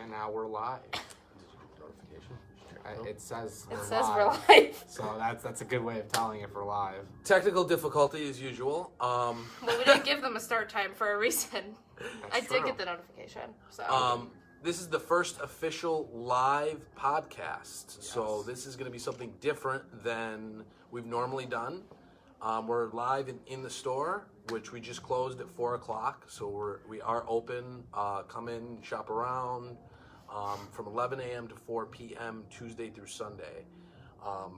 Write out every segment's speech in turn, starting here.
And now we're live. Notification. It says we're live. So that's a good way of telling if we're live. Technical difficulty as usual. Well, we didn't give them a start time for a reason. I true. did get the notification. So. This is the first official live podcast. Yes. So this is going to be something different than we've normally done. We're live in the store, which we just closed at 4 o'clock. So we are open. Come in, shop around from 11 a.m. to 4 p.m. Tuesday through Sunday.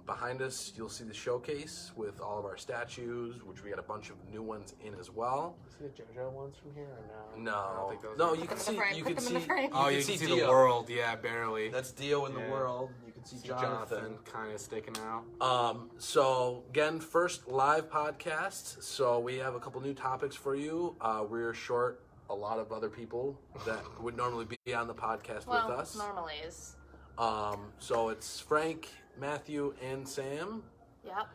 Behind us, you'll see the showcase with all of our statues, which we got a bunch of new ones in as well. See the JoJo ones from here or no? No, I don't think those no, are- you can see. You can see. Oh, you can see the Dio. world. Yeah, barely. That's Dio in the Yeah. world. You can see Jonathan. kind of sticking out. So again, first live podcast. So we have a couple new topics for you. We're short a lot of other people that would normally be on the podcast with us. Normally is. So it's Frank, Matthew, and Sam. Yep.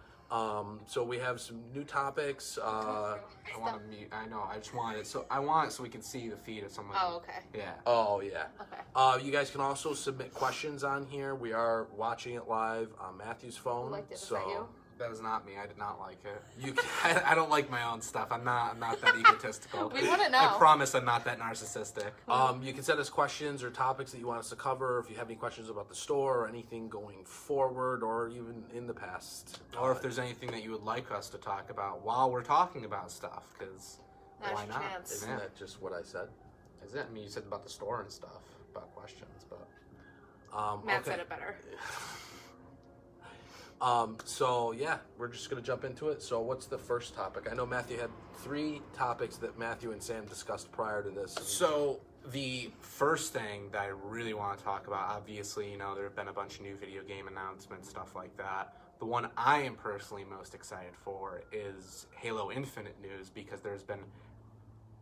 So we have some new topics. I want to mute. I know. I just want it. So I want it so we can see the feed of somebody. Oh, okay. Yeah. Oh, yeah. Okay. You guys can also submit questions on here. We are watching it live on Matthew's phone. Who liked it? Was so that you? That is not me. I did not like it. you can, I don't like my own stuff. I'm not that egotistical. We want to know. I promise I'm not that narcissistic. You can send us questions or topics that you want us to cover. If you have any questions about the store or anything going forward or even in the past. Or if there's anything that you would like us to talk about while we're talking about stuff, because Now's why your not? chance. Isn't Yeah. that just what I said? Is it? I mean, you said about the store and stuff, about questions, but... Matt okay. said it better. So yeah, we're just gonna jump into it. So what's the first topic? I know Matthew had 3 topics that Matthew and Sam discussed prior to this. So the first thing that I really want to talk about, obviously, you know, there have been a bunch of new video game announcements, stuff like that. The one I am personally most excited for is Halo Infinite news, because there's been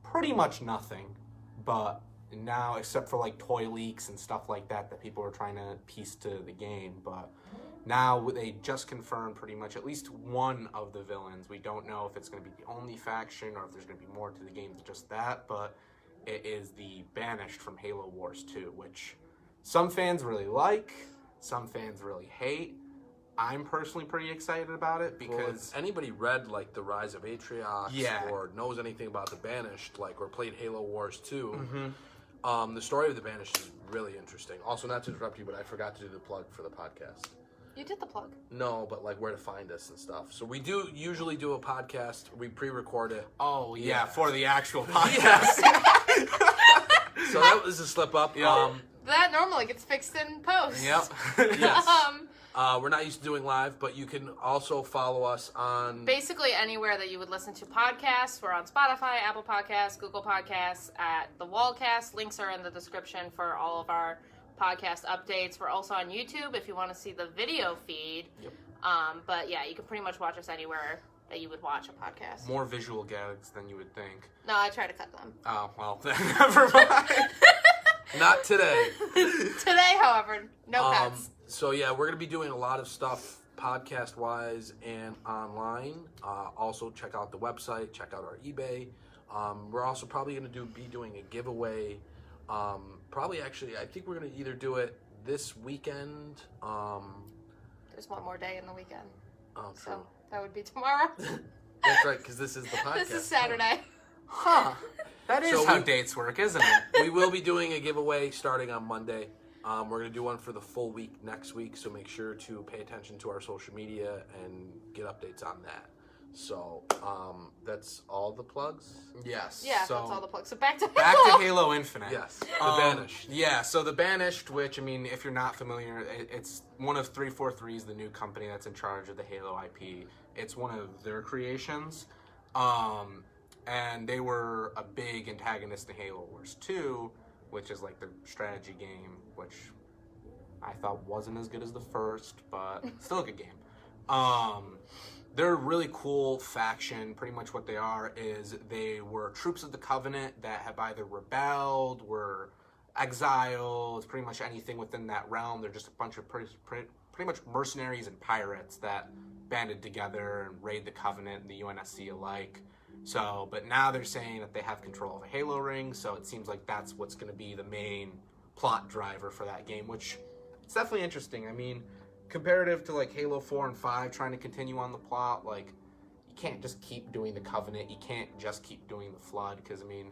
pretty much nothing, but now, except for like toy leaks and stuff like that people are trying to piece to the game, but now they just confirmed pretty much at least one of the villains. We don't know if it's going to be the only faction or if there's going to be more to the game than just that, but it is the Banished from Halo Wars 2, which some fans really like, some fans really hate. I'm personally pretty excited about it because... Well, if anybody read like The Rise of Atriox Yeah. or knows anything about the Banished, like, or played Halo Wars 2, the story of the Banished is really interesting. Also, not to interrupt you, but I forgot to do the plug for the podcast. You did the plug. No, but like where to find us and stuff. So we do usually do a podcast. We pre-record it. Oh, yeah, Yeah. for the actual podcast. So that was a slip up. Yep. That normally gets fixed in post. Yep. Yes. We're not used to doing live, but you can also follow us on... Basically anywhere that you would listen to podcasts. We're on Spotify, Apple Podcasts, Google Podcasts, at the Wallcast. Links are in the description for all of our podcast updates. We're also on YouTube if you want to see the video feed. Yep. But yeah, you can pretty much watch us anywhere that you would watch a podcast. More visual gags than you would think. No, I try to cut them. Oh, well, then never mind. Not today. Today, however, no cuts. So yeah, we're going to be doing a lot of stuff podcast-wise and online. Also, check out the website. Check out our eBay. We're also probably going to be doing a giveaway. I think we're going to either do it this weekend. There's one more day in the weekend. Oh, true. So that would be tomorrow. That's right, because this is the podcast. This is Saturday. Huh. That is So how we- dates work, isn't it? We will be doing a giveaway starting on Monday. We're going to do one for the full week next week, so make sure to pay attention to our social media and get updates on that. So, that's all the plugs? Yes. Yeah, so that's all the plugs. So back to back to Halo Infinite. Yes, the Banished. Yeah, so the Banished, which, I mean, if you're not familiar, it's one of 343's, the new company that's in charge of the Halo IP. It's one of their creations. And they were a big antagonist in Halo Wars 2, which is like the strategy game, which I thought wasn't as good as the first, but still a good game. They're a really cool faction. Pretty much what they are is they were troops of the Covenant that have either rebelled, were exiled, pretty much anything within that realm. They're just a bunch of pretty much mercenaries and pirates that banded together and raid the Covenant and the UNSC alike. So, but now they're saying that they have control of a Halo ring, so it seems like that's what's going to be the main plot driver for that game, which it's definitely interesting. I mean, comparative to like Halo 4 and 5 trying to continue on the plot, like you can't just keep doing the Covenant, you can't just keep doing the Flood, because I mean,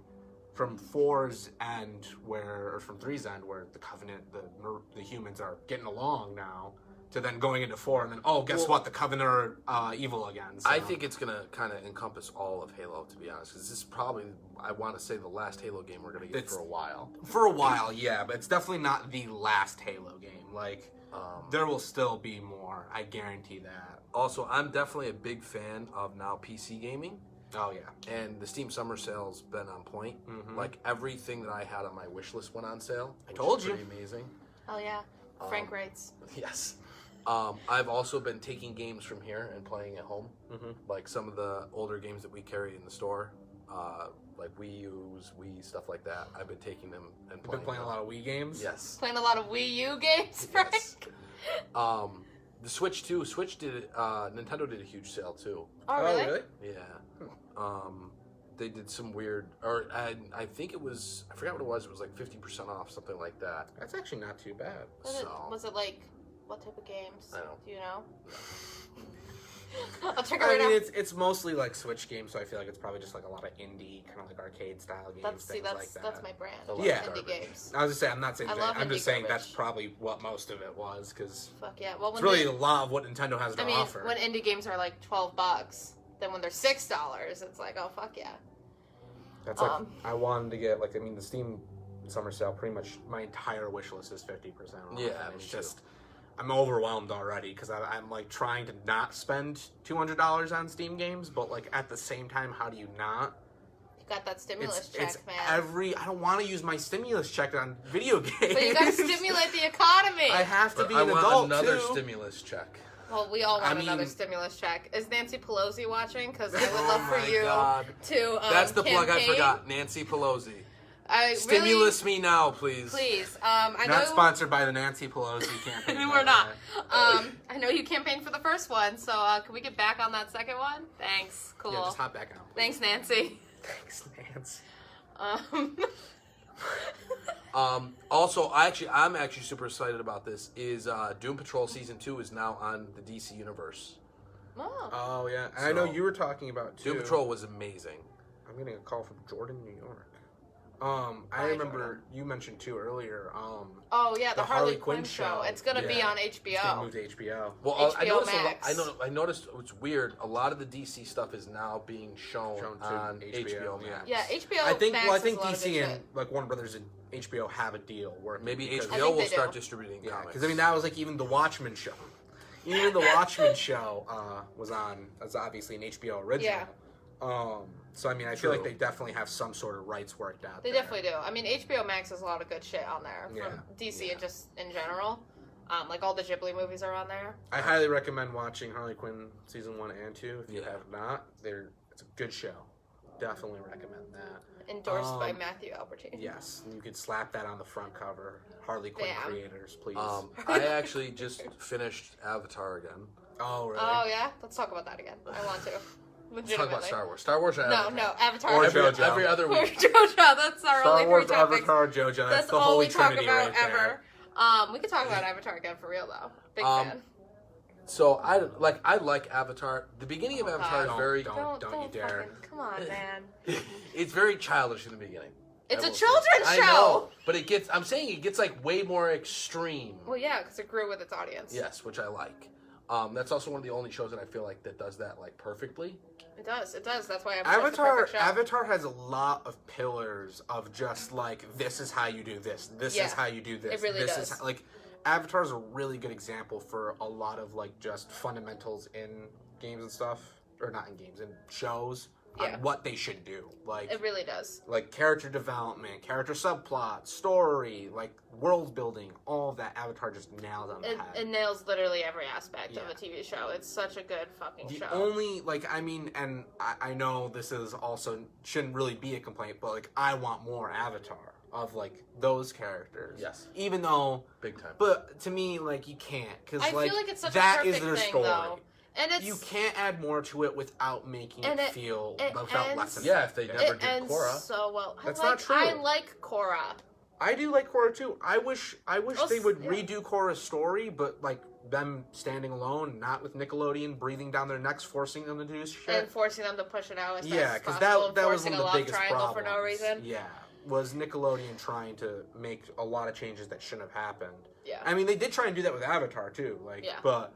from 4's end or from 3's end where the Covenant, the humans are getting along now, to then going into 4 and then, guess what, the Covenant are evil again. So. I think it's going to kind of encompass all of Halo, to be honest, because this is probably, I want to say, the last Halo game we're going to get for a while. For a while, yeah, but it's definitely not the last Halo game. Like, there will still be more, I guarantee that. Also, I'm definitely a big fan of now PC gaming. Oh, yeah. And the Steam Summer Sale's been on point. Mm-hmm. Like, everything that I had on my wish list went on sale. I told you. Pretty amazing. Oh, yeah. Frank rates. Yes. I've also been taking games from here and playing at home. Mm-hmm. Like some of the older games that we carry in the store, like Wii U's, Wii, stuff like that. I've been taking them and playing. Been playing a lot of Wii games? Yes. Playing a lot of Wii U games, Frank? Yes. The Switch, too. Switch did, Nintendo did a huge sale, too. Oh, really? Oh, really? Yeah. They did some weird, I think it was, I forgot what it was like 50% off, something like that. That's actually not too bad. Was it like, what type of games? I know. Do you know? I'll check it I right mean, now. it's mostly like Switch games, so I feel like it's probably just like a lot of indie, kind of like arcade style games, things like that. That's my brand. Yeah. Indie games. I was just saying, I'm not saying I that. love I'm just indie saying garbage. that's probably what most of it was, because Fuck yeah. Well, it's really a lot of what Nintendo has to offer. When indie games are like $12, then when they're $6, it's like, oh fuck yeah. That's like, I wanted to get, like, I mean, the Steam Summer Sale, pretty much my entire wish list is 50% off. Yeah, and it's just, I'm overwhelmed already, because I'm like trying to not spend $200 on Steam games, but like at the same time, how do you not? You got that stimulus check, it's man. I don't want to use my stimulus check on video games. But you gotta stimulate the economy. I have to be I an want adult, another too. stimulus check. Well, we all want another stimulus check. Is Nancy Pelosi watching? Because I would love for you to That's the plug I campaign. forgot. Nancy Pelosi. Stimulus me now, please. Please. I Not know, sponsored by the Nancy Pelosi campaign. We're not. I know you campaigned for the first one, so can we get back on that second one? Thanks. Cool. Yeah, just hop back on. Thanks, Nancy. Thanks, Nancy. Also, I'm actually super excited about this. Is Doom Patrol Season 2 is now on the DC Universe. Oh. Yeah. And I know you were talking about, too. Doom Patrol was amazing. I'm getting a call from Jordan, New York. I remember Jordan. You mentioned, too, earlier, oh, yeah, the Harley Quinn show. It's going to be on HBO. It's going to move to HBO. Well, HBO Max. I noticed it's weird. A lot of the DC stuff is now being shown on HBO Max. Yeah, HBO I think, Max well, I think is a lot of good DC and shit. like Warner Brothers and HBO have a deal where Maybe I HBO think will they start do. distributing Yeah, comics. because I mean that was like even the Watchmen show. Even the Watchmen show was obviously an HBO original. Yeah. So I mean I feel like they definitely have some sort of rights worked out. They definitely do. I mean, HBO Max has a lot of good shit on there from DC and just in general. Like all the Ghibli movies are on there. I highly recommend watching Harley Quinn season 1 and 2 if you have not. It's a good show. Definitely recommend that. Endorsed by Matthew Albertine. Yes, you could slap that on the front cover. Harley Quinn creators, please. I actually just finished Avatar again. Oh, really? Oh, yeah? Let's talk about that again. I want to. Let's talk about Star Wars. Star Wars or Avatar? No, Avatar. Or every, JoJo. every other Or week. JoJo. That's our Star only Wars, three topics. Avatar, JoJo. That's the all holy we talk trinity about right ever. there. We could talk about Avatar again for real, though. Big fan. So I like Avatar. The beginning of Avatar is very. Don't you dare. Fucking, come on, man. It's very childish in the beginning. It's I a will say. children's show. I know, but I'm saying it gets like way more extreme. Well, yeah, because it grew with its audience. Yes, which I like. That's also one of the only shows that I feel like that does that like perfectly. It does. That's why I'm the perfect show. Avatar has a lot of pillars of just like this is how you do this. This is how you do this. It really this does. Is how, like Avatar is a really good example for a lot of like just fundamentals in games and stuff, or not in games, in shows. On what they should do. Like it really does. Like character development, character subplot, story, like world building, all of that Avatar just nails on the head. It nails literally every aspect of a TV show. It's such a good fucking show. The only, like, I mean, and I know this is also, shouldn't really be a complaint, but, like, I want more Avatar of, like, those characters. Yes. Even though... Big time. But, to me, like, you can't. Because, I like, feel like it's such that a perfect is their thing, story. though. And it's, you can't add more to it without making it feel... without lessening. Yeah, if they never it did ends Korra. so well. That's not true. I like Korra. I do like Korra too. I wish they would yeah. redo Korra's story, but like them standing alone, not with Nickelodeon breathing down their necks, forcing them to do shit. And forcing them to push it out as fast Yeah, as because possible. that was forcing one of a the love biggest triangle problems. for no reason. Yeah, was Nickelodeon trying to make a lot of changes that shouldn't have happened. Yeah. I mean, they did try and do that with Avatar too, like, Yeah. but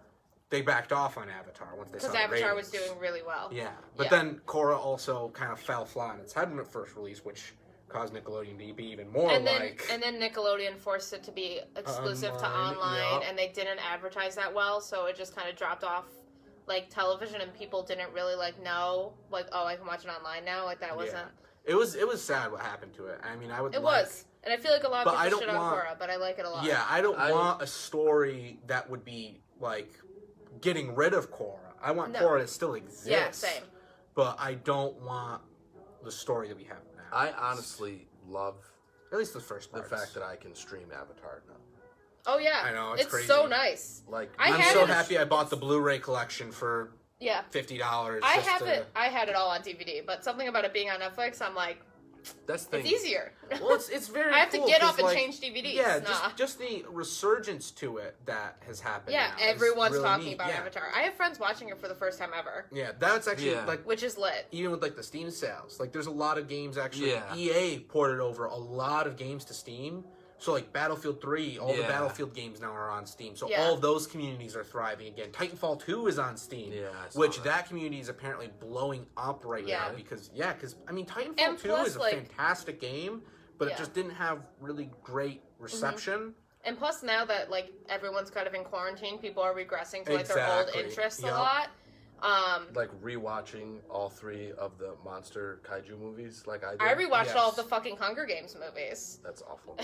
they backed off on Avatar once they saw Because the Avatar was ratings. doing really well. Yeah, but Yeah. then Korra also kind of fell flat on its head when it first released, which caused Nickelodeon to be even more And then, like. and then Nickelodeon forced it to be exclusive to Online, online, yeah. and they didn't advertise that well, so it just kind of dropped off like television, and people didn't really like know, like, oh, I can watch it online now. Like that wasn't. It was sad what happened to it. I mean, I would. It like, was, and I feel like a lot of But I people don't shit on want- Korra, but I like it a lot. Yeah, I don't want a story that would be like getting rid of Korra. I want No. Korra to still exist. Yeah, same. But I don't want the story that we have now. I honestly love At least the first the part. fact that I can stream Avatar now. Oh yeah, I know, it's it's crazy. so nice. Like, I I'm had so it- happy I bought the Blu-ray collection for Yeah, $50. I just have to- it. I had it all on DVD, but something about it being on Netflix, I'm like, that's the it's thing. easier. Well, it's very. I have to cool get 'cause, up and like, change DVDs. Yeah, Nah. just the resurgence to it that has happened. Yeah, now is everyone's really talking neat. about Yeah. Avatar. I have friends watching it for the first time ever, Yeah, that's actually Yeah. like which is lit. even with like the Steam sales, like there's a lot of games actually. Yeah. EA ported over a lot of games to Steam. So like Battlefield 3, all the Yeah. Battlefield games now are on Steam. So Yeah. all of those communities are thriving again. Titanfall 2 is on Steam, Yeah, I saw which that. that community is apparently blowing up right Yeah. now because I mean Titanfall And 2 plus, is a like- fantastic game, but Yeah. it just didn't have really great reception. And plus, now that like everyone's kind of in quarantine, people are regressing to like their Exactly. old interests Yep. a lot. Like rewatching all 3 of the monster kaiju movies, like I did. I rewatched all of Yes. the fucking Hunger Games movies. That's awful.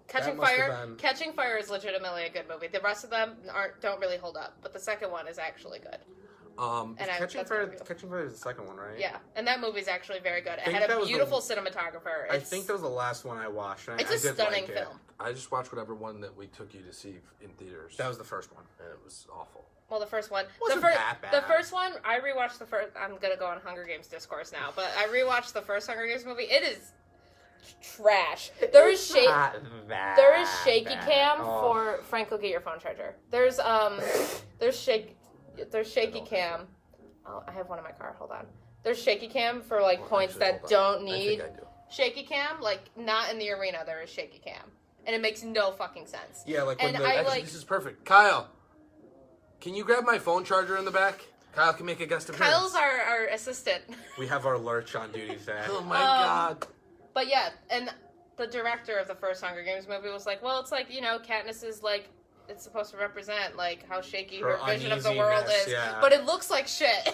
Catching must have Fire. been- Catching Fire is legitimately a good movie. The rest of them don't really hold up, but the second one is actually good. And Catching that's my Fire review. is the second one, right? Yeah, and that movie's actually very good. It think had that a was the- beautiful cinematographer. I think that was the last one I watched. And It's I a did stunning like it. film. I just watched whatever one that we took you to see in theaters. That was the first one. and it was awful. Well, the first one. Wasn't the that bad. The first one, I rewatched the first. I'm gonna go on Hunger Games discourse now, but I rewatched the first Hunger Games movie. It is trash. There is shaky cam for Frank. Go get your phone charger. There's shaky cam. Oh, I have one in my car. Hold on. There's shaky cam for like points Actually, that hold don't on. need I think I do. shaky cam. Like not in the arena. There is shaky cam, and it makes no fucking sense. Yeah, like when And the I Actually, like- this is perfect. Kyle, can you grab my phone charger in the back? Kyle can make a guest appearance. Kyle's our assistant. we have our lurch on duty today. Oh my god. But yeah, and the director of the first Hunger Games movie was like, well, it's like, you know, Katniss is like, it's supposed to represent like how shaky her vision of the world uneasiness, is. yeah. But it looks like shit.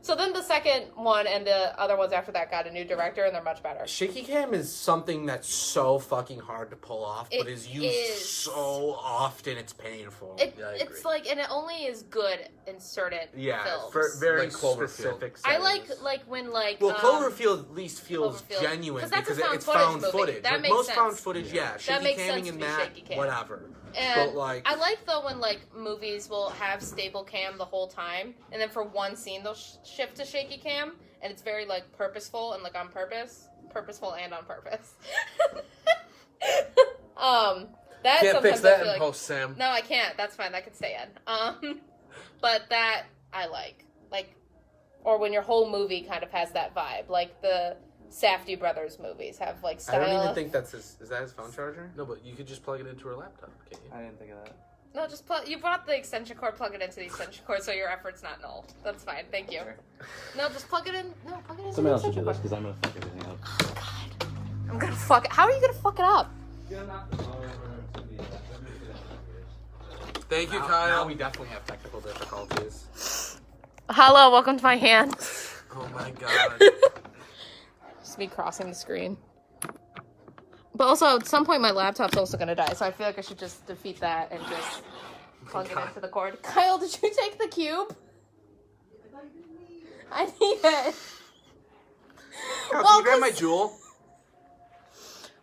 So then the second one and the other ones after that got a new director, and they're much better. Shaky cam is something that's so fucking hard to pull off, but It is used is. so often it's painful. It, Yeah, I it's agree. like, and it only is good in certain yeah, films. for very Like Cloverfield. specific I settings. like when like Well, Cloverfield at least feels Cloverfield. genuine 'Cause that's a because found it's footage found movie. footage. That Like makes most sense. found footage, yeah, shaky makes camming sense and to be that, shaky cam. whatever. And But like, I like though when like movies will have stable cam the whole time, and then for one scene they'll shift to shaky cam, and it's very like purposeful and like on purpose, purposeful and on purpose. That Can't sometimes fix I that feel in like, post, Sam. no, I can't. That's fine. That could stay in. But that I like, or when your whole movie kind of has that vibe, like the Safdie brothers movies have like I style. don't even think that's is that his phone charger? No, but you could just plug it into her laptop, can't you? I didn't think of that. No, just plug. You brought the extension cord. Plug it into the extension cord, so your effort's not null. That's fine. Thank you. Sure. No, just plug it in. No, plug it in. Somebody else should do this because I'm gonna fuck everything up. Oh God, I'm gonna fuck it. How are you gonna fuck it up? Thank you, Now Kyle. we definitely have technical difficulties. Hello, welcome to my hand. Oh my god. Just me crossing the screen. But also, at some point, my laptop's also gonna die, so I feel like I should just defeat that and just plug it into the cord. Kyle, did you take the cube? I need it. Kyle, Well, can you grab 'cause- my jewel?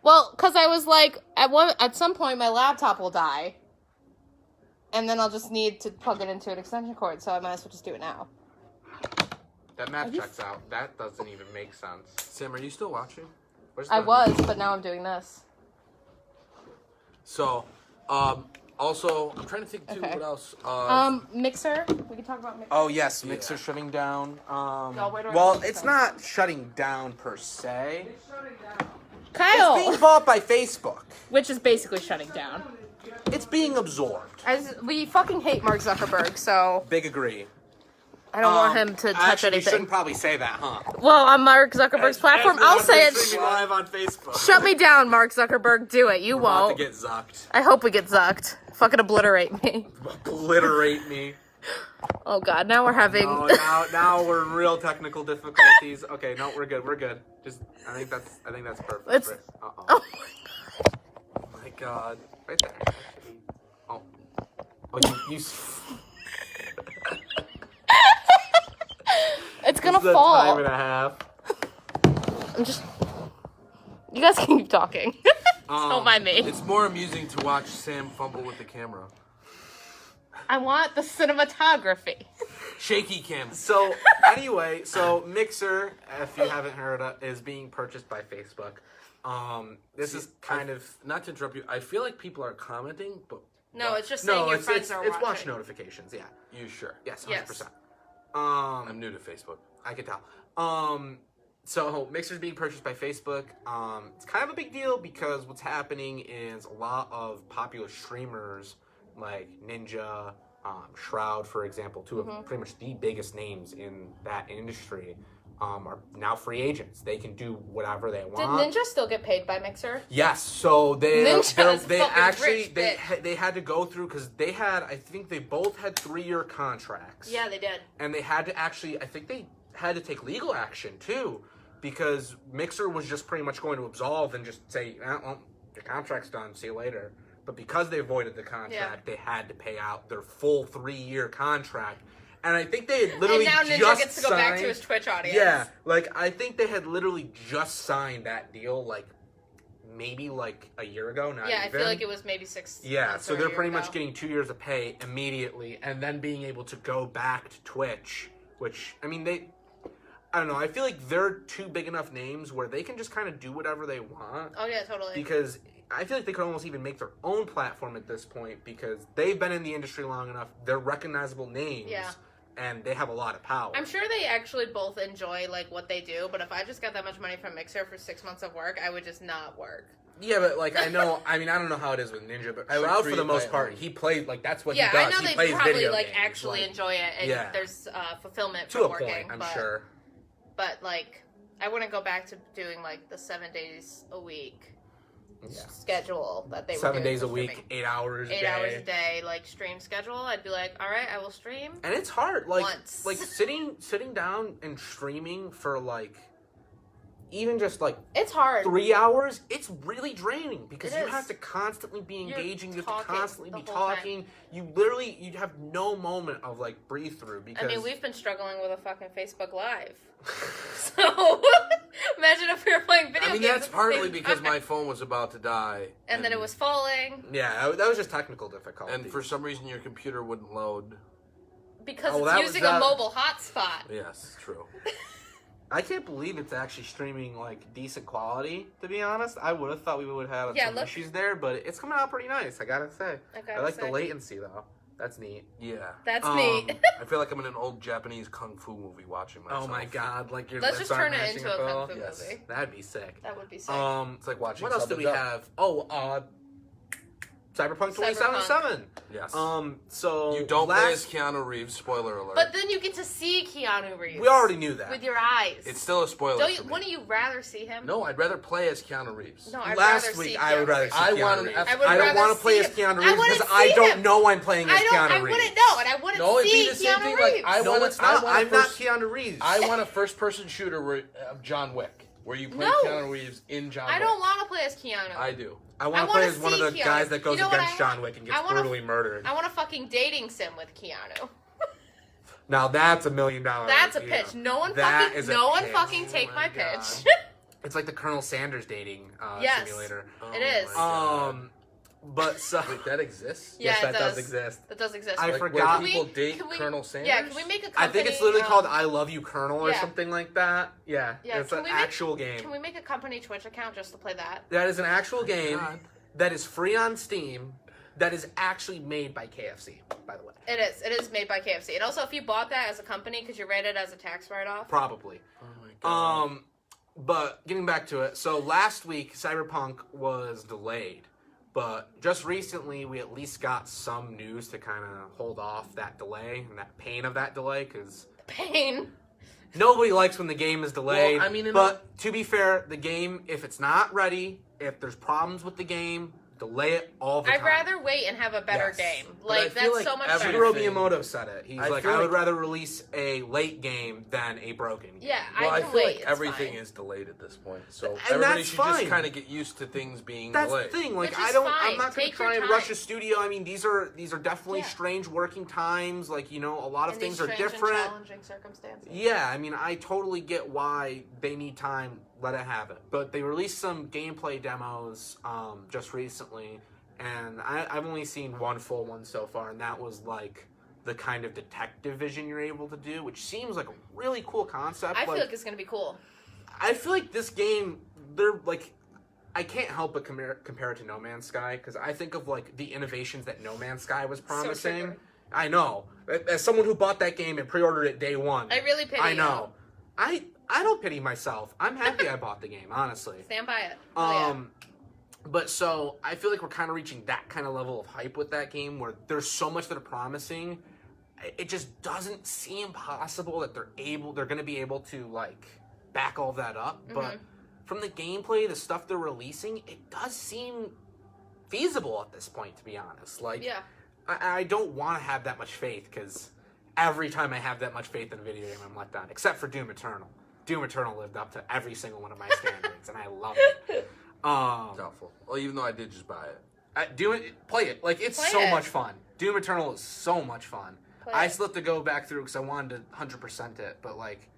Well, because I was like, at some point, my laptop will die. And then I'll just need to plug it into an extension cord, so I might as well just do it now. That math checks out. That doesn't even make sense. Sam, are you still watching? Where's I the- was, but now I'm doing this. So, also, I'm trying to think too. Okay. What else? Mixer. We can talk about Mixer. Oh yes, Mixer shutting down. where do I Well, put this it's thing? not shutting down per se. Kyle, It's being bought by Facebook. which is basically shutting down. It's being absorbed. As we fucking hate Mark Zuckerberg, so Big agree. I don't want him to touch actually, We anything. shouldn't probably say that, huh? Well, on Mark Zuckerberg's platform, I'll say it. Live on Facebook. Shut me down, Mark Zuckerberg. Do it. You We're about won't. to get zucked. I hope we get zucked. Fucking obliterate me. Obliterate me. Oh god, now we're having. Oh, now we're in real technical difficulties. Okay, no, we're good. We're good. Just, I think that's perfect. It's- Uh-oh. Oh My God. Right there. Actually. Oh. Oh, you it's gonna This is a fall. time and a half. I'm just. You guys can keep talking. Don't mind me. It's more amusing to watch Sam fumble with the camera. I want the cinematography. Shaky cam. So anyway, Mixer, if you haven't heard, is being purchased by Facebook. This is kind of Not to interrupt you. I feel like people are commenting, but No, it's just saying no, your it's friends are it's watching. watch notifications. Yeah, you sure? yes, 100%. Yes. I'm new to Facebook. I can tell. So Mixer's being purchased by Facebook. It's kind of a big deal because what's happening is a lot of popular streamers like Ninja, Shroud, for example, two of pretty much the biggest names in that industry, are now free agents. They can do whatever they Did want. Ninja still get paid by Mixer? Yes, so they Ninja's they fucking actually rich, they had to go through because they had, I think they both had 3-year contracts. Yeah, they did. And they had to actually, I think they had to take legal action too, because Mixer was just pretty much going to absolve and just say, well, your contract's done, see you later. But because they avoided the contract, they had to pay out their full 3-year contract. And I think they had literally And now Ninja just gets to go back to signed- his Twitch audience. Yeah, like I think they had literally just signed that deal, like maybe like a year ago. Not Yeah, I even. feel like it was maybe 6 Yeah, months so or a they're year pretty ago. much getting 2 years of pay immediately, and then being able to go back to Twitch, which, I mean, I don't know, I feel like they're two big enough names where they can just kind of do whatever they want, Oh, yeah, totally. because I feel like they could almost even make their own platform at this point, because they've been in the industry long enough, they're recognizable names, Yeah. and they have a lot of power. I'm sure they actually both enjoy, like, what they do, but if I just got that much money from Mixer for 6 months of work, I would just not work. Yeah, but, like, I know, I mean, I don't know how it is with Ninja, but I would Shroud, for treat the most my part, own. he played, like, that's what Yeah, he does. I know He they plays probably, video like, games, actually like, enjoy it, and yeah. there's fulfillment to from a working. point, I'm but, sure. But, like, I wouldn't go back to doing, like, the 7 days a week Yeah. schedule that they were 7 doing days for a week, streaming. 8 hours a 8 day. hours a day, like, stream schedule. I'd be like, all right, I will stream. And it's hard, like, Once. like sitting down and streaming for, like, even just, like, It's hard. 3 hours, it's really draining because It you is. have to constantly be You're engaging, you have to talking constantly the be whole time. talking. You have no moment of, like, breathe through because... I mean, we've been struggling with a fucking Facebook Live. So, imagine if we were playing video I mean, games. that's at the partly same because time. my phone was about to die. And then it was falling Yeah, that was just technical difficulty. And for some reason, your computer wouldn't load. because Oh, that it's was using a that- mobile hotspot. Yes, true. I can't believe it's actually streaming, like, decent quality, to be honest. I would have thought we would have Yeah, some look. issues there, but it's coming out pretty nice, I gotta say. I like the latency, though. That's neat. Yeah. That's Um, neat. I feel like I'm in an old Japanese kung fu movie watching myself. Oh my god, like your Let's lips just aren't turn it matching into a at all? kung fu Yes. movie. That'd be sick. That would be sick. It's like watching What else do Sub we Duck. have? Oh, Cyberpunk 2077. Yes. So You don't play as last, Keanu Reeves. Spoiler alert. But then you get to see Keanu Reeves. we already knew that. with your eyes. it's still a spoiler. Don't you? for me. Wouldn't you rather see him? No, I'd rather play as Keanu Reeves. No, I'd Last rather week, see I would Keanu rather Reeves. see I Keanu want an Reeves. F- I would I don't rather want to play see as him. Keanu I Reeves wouldn't because I see don't him. know I'm playing as Keanu I Reeves. wouldn't know, and I wouldn't No, it'd see be the same Keanu thing. Reeves. Like No, it's not. I'm not Keanu Reeves. I want a first-person shooter of John Wick, where you play No. Keanu Reeves in John Wick. I don't want to play as Keanu. I do. I want I to play wanna as one of the see Keanu. guys that goes You know what against I want? John Wick and I gets wanna- brutally murdered. I want a fucking dating sim with Keanu. Now that's $1 million. That's a idea. pitch. No one That fucking. is a No one pitch. fucking take my my pitch. It's like the Colonel Sanders dating Yes. simulator. Oh It is. my God. But so Wait, that exists? Yeah, yes, it that does does. exist. That does exist. I Like, where forgot. people Can date can Colonel Sanders? Yeah, can we make a company? I think it's literally called "I Love You, Colonel" or yeah. something like that. Yeah, Yeah, it's can an we make- actual game. Can we make a company Twitch account just to play that? That is an actual game. God. that is free on Steam that is actually made by KFC, by the way. It is. It is made by KFC. And also, if you bought that as a company, could you rate it as a tax write-off? Probably. Oh my god. But getting back to it, so last week Cyberpunk was delayed, but just recently we at least got some news to kind of hold off that delay and that pain of that delay, because Pain. nobody likes when the game is delayed. Well, I mean, but to be fair, the game, if it's not ready, if there's problems with the game, delay it all the time. I'd rather wait and have a better Yes. game. But I Like, feel that's like so much every- better. Shigeru Miyamoto said it. He's I like, feel I would like- rather release a late game than a broken game. Yeah, Well, I can feel wait. like It's everything fine. is delayed at this point, so And everybody that's should fine. just kind of get used to things being That's delayed. the thing. Like, Which I is don't. fine. I'm not going to Take try your and rush time. a studio. I mean, these are definitely Yeah. strange working times. Like, you know, a lot of In these things are strange and different. challenging circumstances. Yeah, I mean, I totally get why they need time. Let it have it. But they released some gameplay demos just recently, and I've only seen one full one so far, and that was like the kind of detective vision you're able to do, which seems like a really cool concept. I feel like it's going to be cool. I feel like this game, they're like, I can't help but compare it to No Man's Sky, because I think of like the innovations that No Man's Sky was promising. triggering. I know. As someone who bought that game and pre-ordered it day one, I really pity I know. I don't pity myself. I'm happy I bought the game, honestly. you. Stand by it. Oh, yeah. But so I feel like we're kind of reaching that kind of level of hype with that game, where there's so much that are promising. It just doesn't seem possible that they're going to be able to like back all that up. But from the gameplay, the stuff they're releasing, it does seem feasible at this point, to be honest. Like, Yeah. I don't want to have that much faith, because every time I have that much faith in a video game, I'm let down. Except for Doom Eternal. Doom Eternal lived up to every single one of my standards, and I love it. Doubtful. Well, even though I did just buy it. Play it. Like, it's Play so it. much fun. Doom Eternal is so much fun. Play I it. still have to go back through because I wanted to 100% it, but like,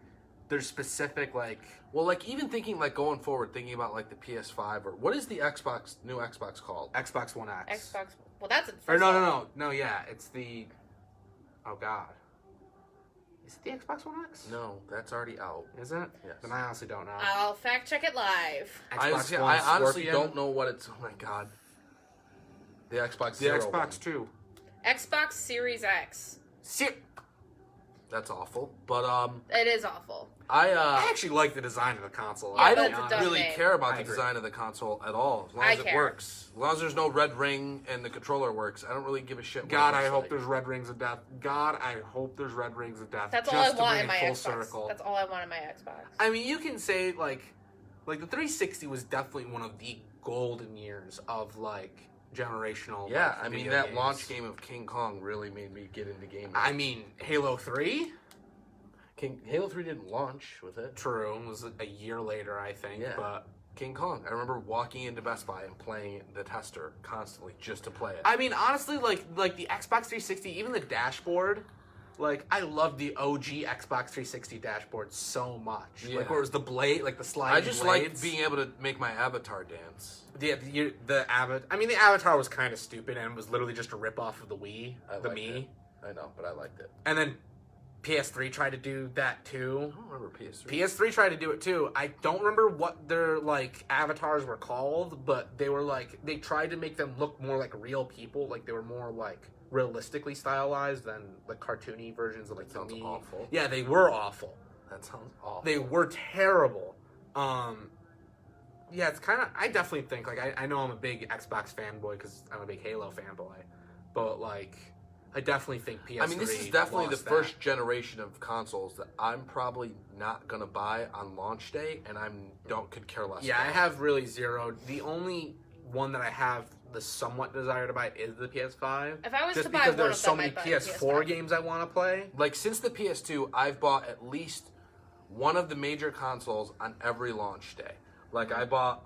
there's specific like. Well, like even thinking like going forward, thinking about like the PS5 or what is the new Xbox called? Xbox One X. Xbox. Well, that's it. Or no, yeah, it's the. Oh God. Is it the Xbox One X? No, that's already out. Is it? Yes. Then I honestly don't know. I'll fact check it live. I honestly Scorpion? don't know what it's. Oh my God. The Xbox. The Zero Xbox one. 2. Xbox Series X. That's awful. But It is awful. I actually like the design of the console. Yeah, I but don't it's a dumb really name. care about I the agree. design of the console at all. As long I as it care. works. As long as there's no red ring and the controller works, I don't really give a shit. what God, it I looks hope like. there's red rings of death. God, I hope there's red rings of death. That's just all I to want bring in my full Xbox. circle. That's all I want in my Xbox. I mean, you can say like the 360 was definitely one of the golden years of like generational. Yeah, like, I mean video that games. launch game of King Kong really made me get into gaming. I mean, Halo 3. Halo 3 didn't launch with it. True, it was a year later, I think. Yeah. But King Kong. I remember walking into Best Buy and playing the tester constantly just to play it. I mean, honestly, like the Xbox 360, even the dashboard. Like, I love the OG Xbox 360 dashboard so much. Yeah. Like, where it was the blade, like the sliding I just blades. like being able to make my avatar dance. Yeah, the Avatar. I mean, the Avatar was kind of stupid and was literally just a ripoff of the Wii, I the liked Mii. it. I know, but I liked it. And then PS3 tried to do that I too. don't remember PS3. PS3 tried to do it too. I don't remember what their like avatars were called, but they were like they tried to make them look more like real people. Like they were more like realistically stylized than the cartoony versions of like That sounds the Mii. awful. Yeah, they were awful. That sounds awful. They were terrible. Yeah, it's kind of. I definitely think like I know I'm a big Xbox fanboy because I'm a big Halo fanboy, but like I definitely think PS3. I mean, this is definitely the lost that. first generation of consoles that I'm probably not gonna buy on launch day, and could care less. Yeah, I about. have really zero. The only one that I have the somewhat desire to buy is the PS5. If I was just to buy because one there's of so them, many I'd buy the PS4 PS5. games I want to play. Like since the PS2, I've bought at least one of the major consoles on every launch day. Like I bought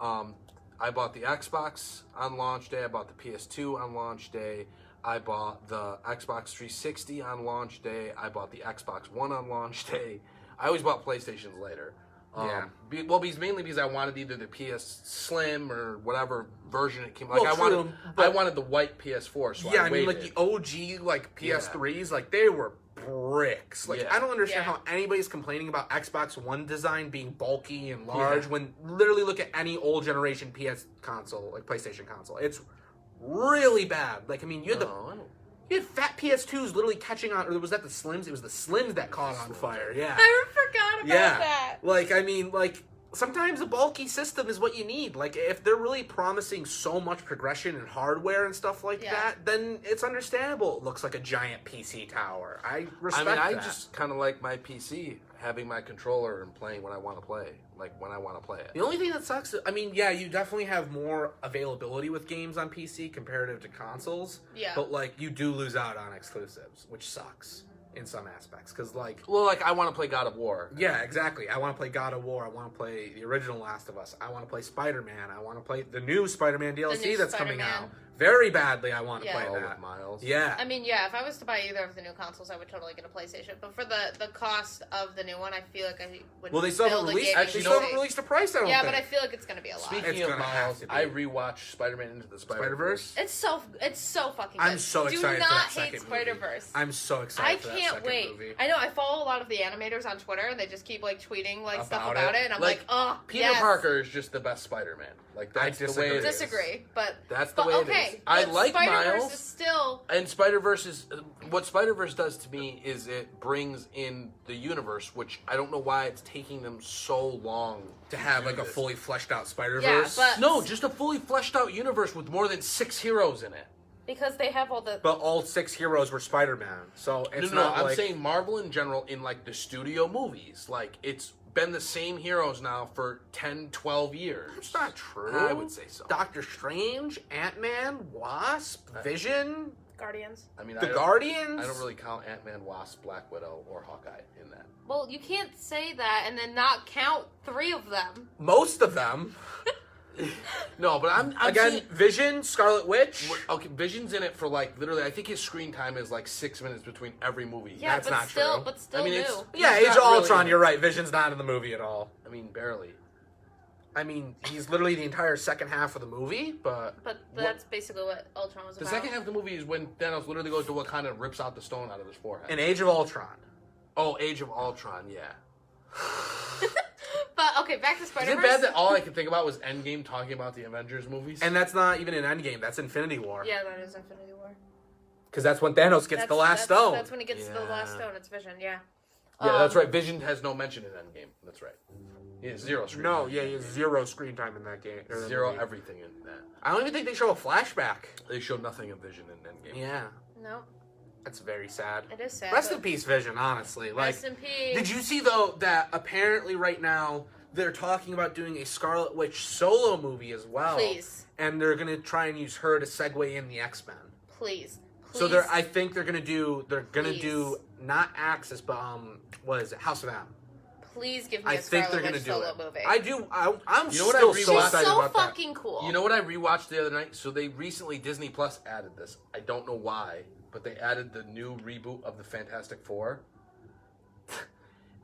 the Xbox on launch day. I bought the PS2 on launch day. I bought the Xbox 360 on launch day. I bought the Xbox One on launch day. I always bought PlayStations later. Mainly because I wanted either the PS Slim or whatever version it came. Like Well, I wanted the white PS4. So I mean, like the OG like PS3s, like they were bricks. Like I don't understand how anybody's complaining about Xbox One design being bulky and large when literally look at any old generation PS console, like PlayStation console. It's really bad. Like I mean, you had fat PS2s literally catching on, or was that the Slims? It was the Slims that caught on fire. Yeah, I forgot about that. Like I mean, like sometimes a bulky system is what you need. Like if they're really promising so much progression in hardware and stuff like that, then it's understandable. It looks like a giant PC tower. I respect that. I just kind of like my PC having my controller and playing when I want to play, like when I want to play it. The only thing that sucks, I mean, yeah, you definitely have more availability with games on PC comparative to consoles. Yeah. But like you do lose out on exclusives, which sucks in some aspects because like I want to play God of War. Yeah, exactly. I want to play God of War. I want to play the original Last of Us. I want to play Spider-Man. I want to play the new Spider-Man DLC that's coming out. Very badly, I want to play that. With Miles. Yeah. I mean, if I was to buy either of the new consoles, I would totally get a PlayStation. But for the cost of the new one, I feel like I would. Well, they still haven't released. Actually, they still haven't released a price. I don't think. But I feel like it's going to be a lot. Speaking of Miles, I rewatched Spider-Man Into the Spider-Verse. It's so fucking good. I'm so excited. Do for not that hate Spider-Verse. I'm so excited. For that can't wait. Movie. I know. I follow a lot of the animators on Twitter, and they just keep like tweeting like stuff about it, and I'm like, oh, Peter Parker is just the best Spider-Man. Like that's the way it is. Disagree, but that's the way it is. I like Spider-Verse is still, and Spider-Verse is what Spider-Verse does to me is it brings in the universe, which I don't know why it's taking them so long to have like a fully fleshed out Spider-Verse. Yeah, but no, just a fully fleshed out universe with more than 6 heroes in it. Because they have all the. But all 6 heroes were Spider-Man, so it's no. I'm saying Marvel in general in like the studio movies, like it's been the same heroes now for 10, 12 years. That's not true. I would say so. Doctor Strange, Ant-Man, Wasp, Vision, Guardians. I mean, the Guardians. I don't really count Ant-Man, Wasp, Black Widow, or Hawkeye in that. Well, you can't say that and then not count 3 of them. Most of them. No, but I'm again, saying, Vision, Scarlet Witch. Okay, Vision's in it for like literally. I think his screen time is like 6 minutes between every movie. Yeah, that's not true. But still, I mean, new. Yeah, Age of Ultron. You're right. Vision's not in the movie at all. I mean, barely. I mean, he's literally the entire second half of the movie, but that's basically what Ultron was about. about. The second half of the movie is when Thanos literally goes to Wakanda and rips out the stone out of his forehead. in Age of Ultron. Oh, Age of Ultron, yeah. But okay, back to Spider-Verse. Is it bad that all I could think about was Endgame talking about the Avengers movies? And that's not even an Endgame. That's Infinity War. Yeah, that is Infinity War. Because that's when Thanos gets the last stone. That's when he gets the last stone. It's Vision, yeah. Yeah, that's right. Vision has no mention in Endgame. That's right. He has 0 screen time. he has 0 screen time in that game. Or 0 movie. everything in that. I don't even think they show a flashback. They showed nothing of Vision in Endgame. Yeah. No. That's very sad. It is sad. Rest in peace, Vision, honestly. Rest in peace. Did you see, though, that apparently right now they're talking about doing a Scarlet Witch solo movie as well? Please. And they're going to try and use her to segue in the X-Men. Please. So I think they're going to do not Axis, but what is it? House of M. Please give me a Scarlet Witch solo movie. I do. I'm You know what still I so rewatched? excited so about that. fucking cool. You know what I rewatched the other night? So they recently, Disney Plus added this. I don't know why, but they added the new reboot of the Fantastic Four.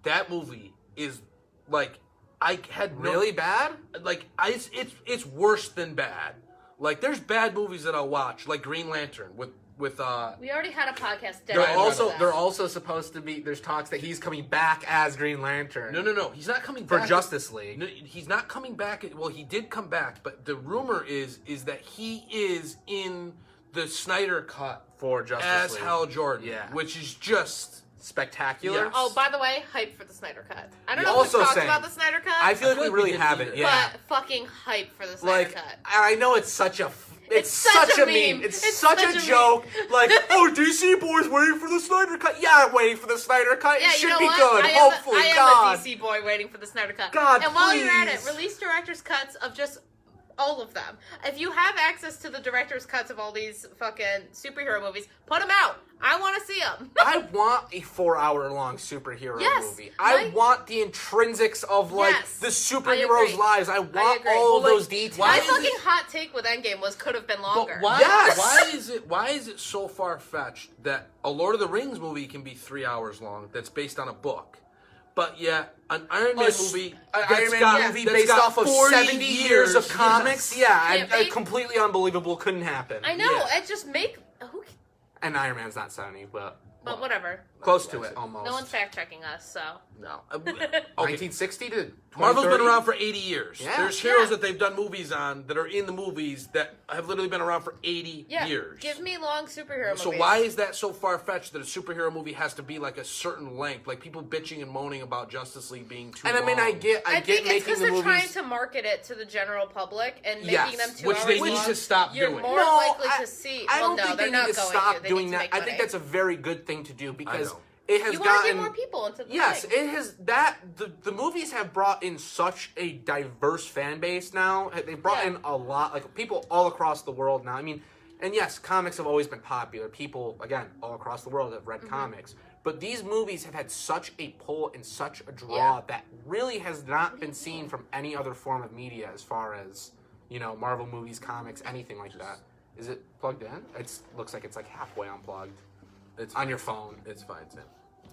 That movie is like, I had Really bad? Like, it's worse than bad. Like, there's bad movies that I'll watch, like Green Lantern with We already had a podcast. They're also supposed to be. There's talks that he's coming back as Green Lantern. No. He's not coming for back Justice League. No, he's not coming back. Well, he did come back, but the rumor is that he is in the Snyder cut for Justice as League. Hal Jordan. Yeah. Which is just spectacular. Yes. Oh, by the way, hype for the Snyder Cut. I don't You know if we also talked saying- about the Snyder Cut. I feel like we like really we haven't. didn't Yeah. But fucking hype for the Snyder Cut. I know it's such a. It's such a meme. meme. It's such a meme. joke. Like, oh, DC boys waiting for the Snyder Cut. Yeah, I'm waiting for the Snyder Cut. Yeah, It you should know be what? good. Hopefully, I am God. a DC boy waiting for the Snyder Cut. God, and while you're at it, please. release director's cuts of just all of them. If you have access to the director's cuts of all these fucking superhero movies, put them out. I want to see them. I want a 4-hour-long superhero Yes, movie. I want the intrinsics of the superheroes' lives. I want all of those details. My fucking hot take with Endgame was could have been longer. But why? Yes! Why is it so far fetched that a Lord of the Rings movie can be 3 hours long? That's based on a book, But yeah, an Iron Man movie. Iron Man movie based off of 70 years of comics. Yes. Yeah, completely unbelievable. Couldn't happen. I know. Yeah. It just make who. And Iron Man's not 70, but Whatever. close to it almost. No one's fact checking us, so. No. 1960 to Marvel's 2030? been around for 80 years. Yeah. There's heroes that they've done movies on that are in the movies that have literally been around for 80 years. Give me long superhero movies. So why is that so far-fetched that a superhero movie has to be like a certain length? Like people bitching and moaning about Justice League being too long. And I mean, I get I think it's making because the they're movies. trying to market it to the general public and making Yes, them 2 which hours they long. need to stop You're doing. more No, likely I- to see. I don't no, think they're they not need to going stop to. They doing need to that. make I think money. that's a very good thing to do because know. it has You want to gotten get more people into the Yes, thing. it has the movies have brought in such a diverse fan base now. They brought in a lot, like people all across the world now. I mean, and yes, comics have always been popular. People, again, all across the world have read comics. But these movies have had such a pull and such a draw that really has not been seen from any other form of media as far as, Marvel movies, comics, anything like that. Is it plugged in? It looks like it's like halfway unplugged. It's on your phone. It's fine, Tim.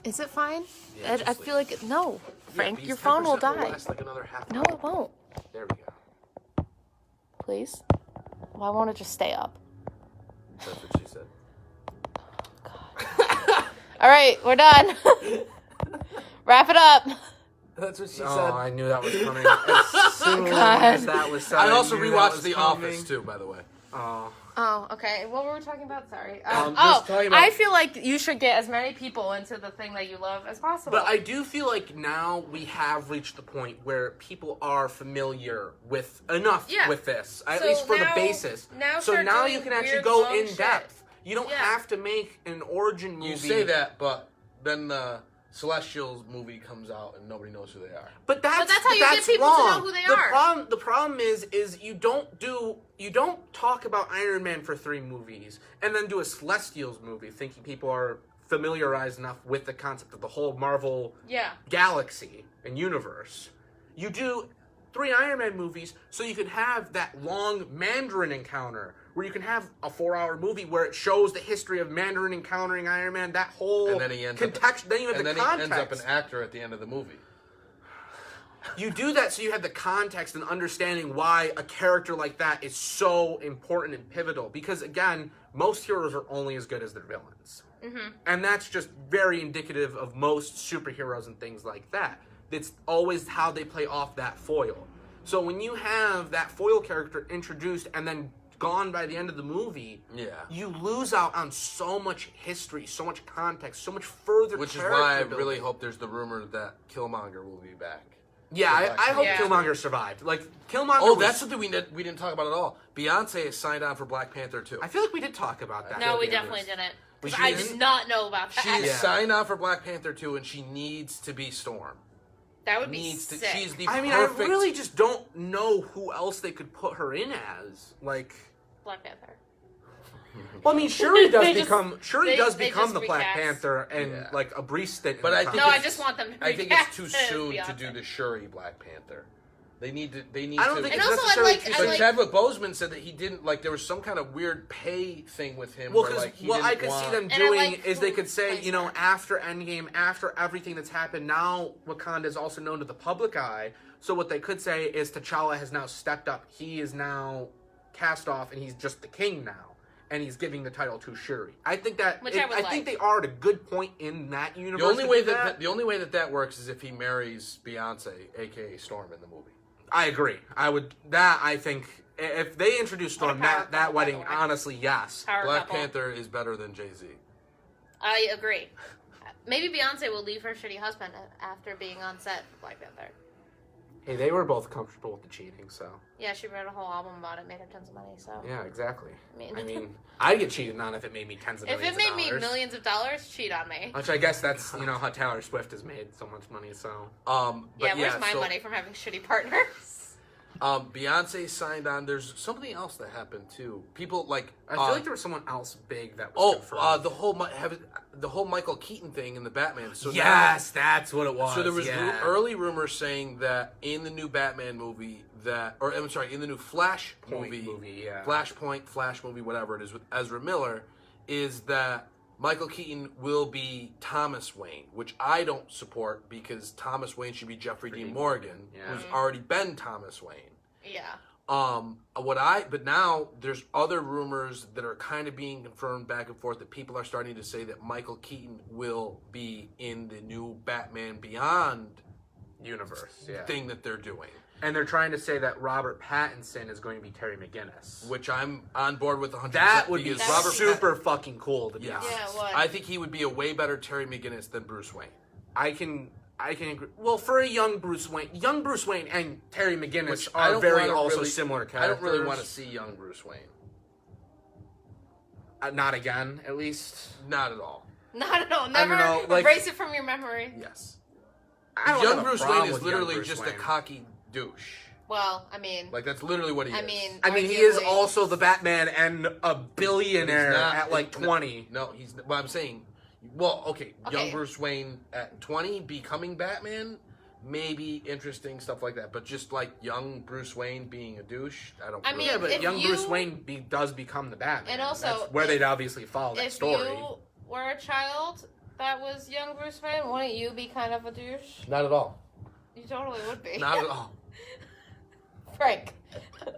Is it fine? Yeah, I just feel like no, Frank. These Your phone will 10% die. last like another half No, hour. it won't. There we go. Please. Why won't it just stay up? That's what she said. All right, we're done. Wrap it up. That's what she Oh, said. I knew that was coming. As soon God. as that was said, I also knew that rewatched was The coming. Office too, by the way. Oh. Oh, okay. What were we talking about? Sorry. just talking about- I feel like you should get as many people into the thing that you love as possible. But I do feel like now we have reached the point where people are familiar with enough with this, at So least for the now- basis. now So start now doing you can actually weird, go long in shit. depth. You don't Yeah. have to make an origin movie. You say that, but then the Celestials movie comes out and nobody knows who they are. But that's how you get people to wrong. know who they are. The problem is you don't talk about Iron Man for 3 movies and then do a Celestials movie thinking people are familiarized enough with the concept of the whole Marvel galaxy and universe. You do 3 Iron Man movies so you can have that long Mandarin encounter where you can have a 4-hour movie where it shows the history of Mandarin encountering Iron Man, that whole And then he ends context. Then you have and the then context. he ends up an actor at the end of the movie. You do that so you have the context and understanding why a character like that is so important and pivotal. Because again, most heroes are only as good as their villains. Mm-hmm. And that's just very indicative of most superheroes and things like that. It's always how they play off that foil. So when you have that foil character introduced and then gone by the end of the movie, you lose out on so much history, so much context, so much further Which is character why I building. really hope there's the rumor that Killmonger will be back. Yeah, I hope Yeah. Killmonger survived. Like, Killmonger Oh, was- that's something we didn't talk about at all. Beyonce is signed on for Black Panther too. I feel like we did talk about that. No, we Yeah, definitely it didn't. We 'Cause I didn't? did not know about that. She is Yeah. signed on for Black Panther 2, and she needs to be Storm. That would be Needs to. sick. She's the I mean, perfect. I really just don't know who else they could put her in as. Like, Black Panther. well, I mean, Shuri does They just- become Shuri they- does they become just the Black recast. Panther and Yeah. like a brief stint. But in I the think No, I comics. just want them to I think it's recast too it, soon to Beyonce. do the Shuri Black Panther. They need to. They need I don't to. think And it's also, necessarily I too like- But soon. Chadwick Boseman said that he didn't like. There was some kind of weird pay thing with him. Well, where, because like, he what I didn't could see want- them And I doing like is they who could say, plays you know, her. after Endgame, after everything that's happened, now Wakanda is also known to the public eye. So what they could say is T'Challa has now stepped up. He is now cast off, and he's just the king now, and he's giving the title to Shuri. I think that Which I would like. think they are at a good point in that universe. The only to way do the only way that works is if he marries Beyonce, aka Storm, in the movie. I agree. I would that I think if they introduce Storm, What a power that couple, by wedding, the way. honestly, yes. Power Black couple. Panther is better than Jay-Z. I agree. Maybe Beyonce will leave her shitty husband after being on set for Black Panther. Hey, they were both comfortable with the cheating, so Yeah, she wrote a whole album about it, made her tons of money. So yeah, exactly. I I mean, I'd get cheated on if it made me tens of if millions it made of me dollars. millions of dollars, cheat on me. Which I guess that's, you know, how Taylor Swift has made so much money, so. But Yeah, where's my so, money from having shitty partners? Beyonce signed on. There's something else that happened too. People like I feel like there was someone else big that was confirmed. the whole Michael Keaton thing in the Batman. So yes, that's what it was. So there was yeah. early rumors saying that in the new Batman movie in the new Flash Point movie, movie, yeah. Flash movie, whatever it is with Ezra Miller, is that Michael Keaton will be Thomas Wayne, which I don't support because Thomas Wayne should be Jeffrey Dean Morgan, who's already been Thomas Wayne. Yeah. But now there's other rumors that are kind of being confirmed back and forth that people are starting to say that Michael Keaton will be in the new Batman Beyond universe thing that they're doing. And they're trying to say that Robert Pattinson is going to be Terry McGinnis. Which I'm on bold with 100%. That would be Robert super fucking cool to be Yes. honest. Yeah, it would. I think he would be a way better Terry McGinnis than Bruce Wayne. I can agree. Well, for a young Bruce Wayne and Terry McGinnis Which I are don't very wanna also really- similar I characters. don't really want to see young Bruce Wayne. Not again, at least. Not at all. Not at all. Never know, like- erase it from your memory. Yes. I don't Young have a Bruce problem Wayne is with young literally Bruce just Wayne. a cocky douche. Well, I mean, Like, that's literally what he is. I mean, He is arguably- also the Batman and a billionaire He's not- at like 20. No, he's. Well, I'm saying. Well, okay, young Okay. Bruce Wayne at 20 becoming Batman, maybe interesting stuff like that. But just like young Bruce Wayne being a douche, I don't. I really- mean, Yeah, but if young you- Bruce Wayne does become the Batman. And also, that's where if- they'd obviously follow that if story. you were a child that was young Bruce Wayne, wouldn't you be kind of a douche? not at all. You totally would be. Not at all. Frank.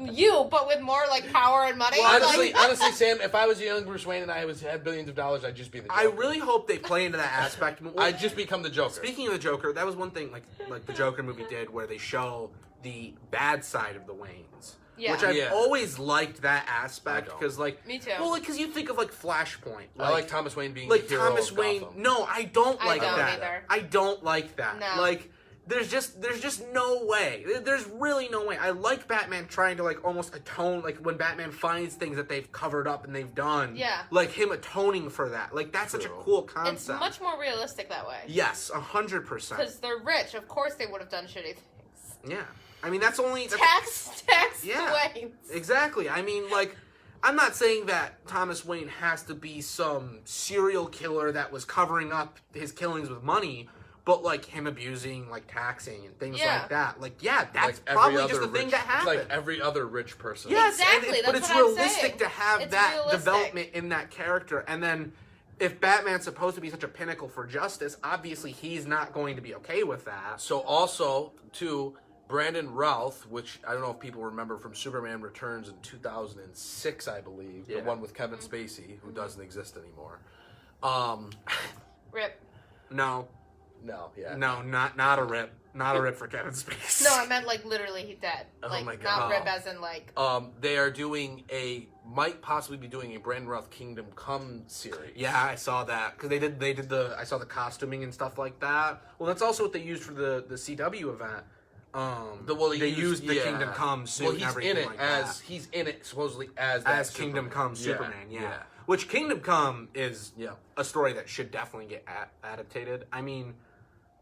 You, but with more like power and money. Well, like, honestly, Sam, if I was a young Bruce Wayne and I had billions of dollars, I'd just be the Joker. I really hope they play into that aspect more. I'd just become the Joker. Speaking of the Joker, that was one thing like the Joker movie did, where they show the bad side of the Waynes. Yeah. Which I've Yeah. always liked that aspect I don't. because Me too. Well, because you think of like Flashpoint, I like Thomas Wayne being like the hero Thomas of Wayne. Gotham. No, I don't I like don't that. either. I don't like that. No. Like there's just no way. There's really no way. I like Batman trying to like almost atone, like when Batman finds things that they've covered up and they've done. Yeah. Like him atoning for that. Like that's such a True. cool it's concept. much more realistic that way. Yes, 100%. Because they're rich. Of course they would have done shitty things. Yeah. I mean that's Tax Yeah. the Waynes. Exactly. I mean, like, I'm not saying that Thomas Wayne has to be some serial killer that was covering up his killings with money, but like him abusing, like taxing and things Yeah. like that. Like, yeah, that's Like every probably other just the thing rich- that happened. Like every other rich person. Yes, Exactly, but that's it's what I'm realistic saying. to have It's that realistic. development in that character, and then. If Batman's supposed to be such a pinnacle for justice, obviously he's not going to be okay with that. So also, too, Brandon Routh, which I don't know if people remember from Superman Returns in 2006, I believe, the Yeah. one with Kevin Spacey, who doesn't exist anymore. Rip. No, No, yeah. no, not a rip. Not a rip for Kevin Spacey. No, I meant like literally he's dead. Oh Like my not God. Rip as in like They are doing might possibly be doing a Brandon Routh Kingdom Come series. Yeah, I saw that because they did I saw the costuming and stuff like that. Well, that's also what they used for the CW event. They used the Kingdom Come suit. Well, and he's everything in it like as that. he's in it supposedly as that as Kingdom Superman. Come Superman. Yeah. Which Kingdom Come is Yeah. a story that should definitely get adapted. I mean,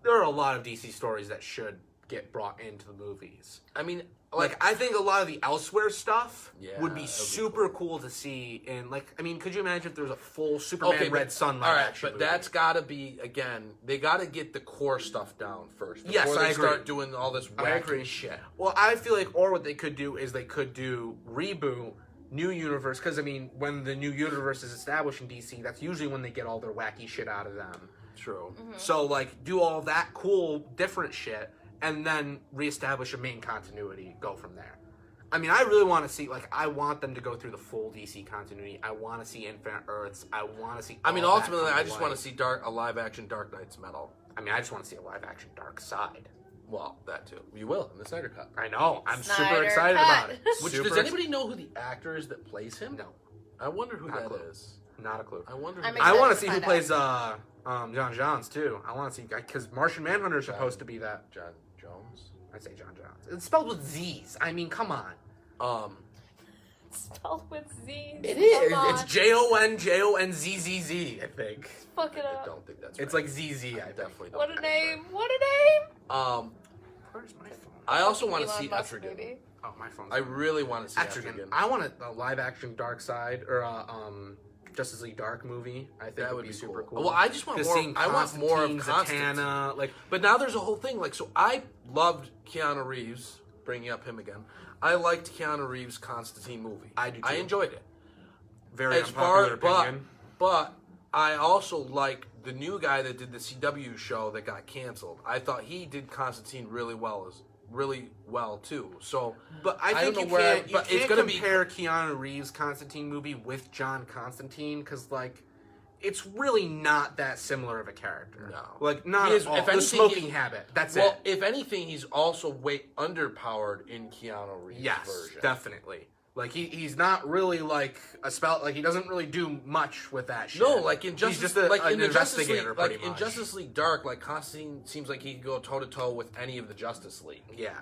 there are a lot of DC stories that should get brought into the movies. I mean, Like, I think a lot of the Elsewhere stuff Yeah, would be that would be super cool to see in, like, I mean, could you imagine if there was a full Superman Red Sun live all right, action but movie? that's got to be again. They got to get the core stuff down first. Before Yes, they I agree. start doing all this I wacky agree. shit. Well, I feel like, or what they could do is they could do reboot New Universe, because, I mean, when the New Universe is established in DC, that's usually when they get all their wacky shit out of them. True. So, like, do all that cool, different shit, and then reestablish a main continuity, go from there. I mean, I really want to see, like, I want them to go through the full DC continuity. I want to see Infinite Earths. I want to see I mean, all that ultimately, come I just want to life. see a live-action Dark Knight's Metal. I mean, I just want to see a live-action Dark Side. Well, that too. You will in the Snyder Cut. I know. I'm super Snyder excited Cut. about it. Which Super does anybody know who the actor is that plays him? No. I wonder who Not a that clue. is. Not a clue. I wonder. I'm Who I excited want to to see who find plays John Johns too. I want to see because Martian Manhunter is supposed to be that. John Jones. I say John Johns. It's spelled with Z's. I mean, come on. spelled with Z's. It is. Come It's on. JONZZZ. I think Fuck it I up. don't think that's. it's right. like ZZ. I Definitely don't. What a think name! that's What a name! right. Where's my phone? I also want to Elon see Musk Etrigan. movie. Oh, my phone's. I really want to see Etrigan. Etrigan. I want a live action Dark Side or Justice League Dark movie. I think That would be super cool. Well, I just want 'Cause more. seeing I want more of Constantine, Constantine. Zatanna, like But now there's a whole thing. Like, so I loved Keanu Reeves. Bringing up him again. I liked Keanu Reeves' Constantine movie. I do, I too. enjoyed it. very As far, unpopular opinion. but I also like the new guy that did the CW show that got canceled. I thought he did Constantine really well too. So, But I think don't you know where, can't, but you it's can't gonna compare Keanu Reeves' Constantine movie with John Constantine because, like, it's really not that similar of a character. No. Like, not He is- at all. if The anything, smoking he- habit. That's well, it. if anything, he's also way underpowered in Keanu Reeves' Yes, version. definitely. Like, he's not really, like, a spell... Like, he doesn't really do much with that shit. No, like in Justice, he's just like an in the Justice League, investigator, like pretty in much. Justice League Dark, like Constantine seems like he could go toe to toe with any of the Justice League, Yeah.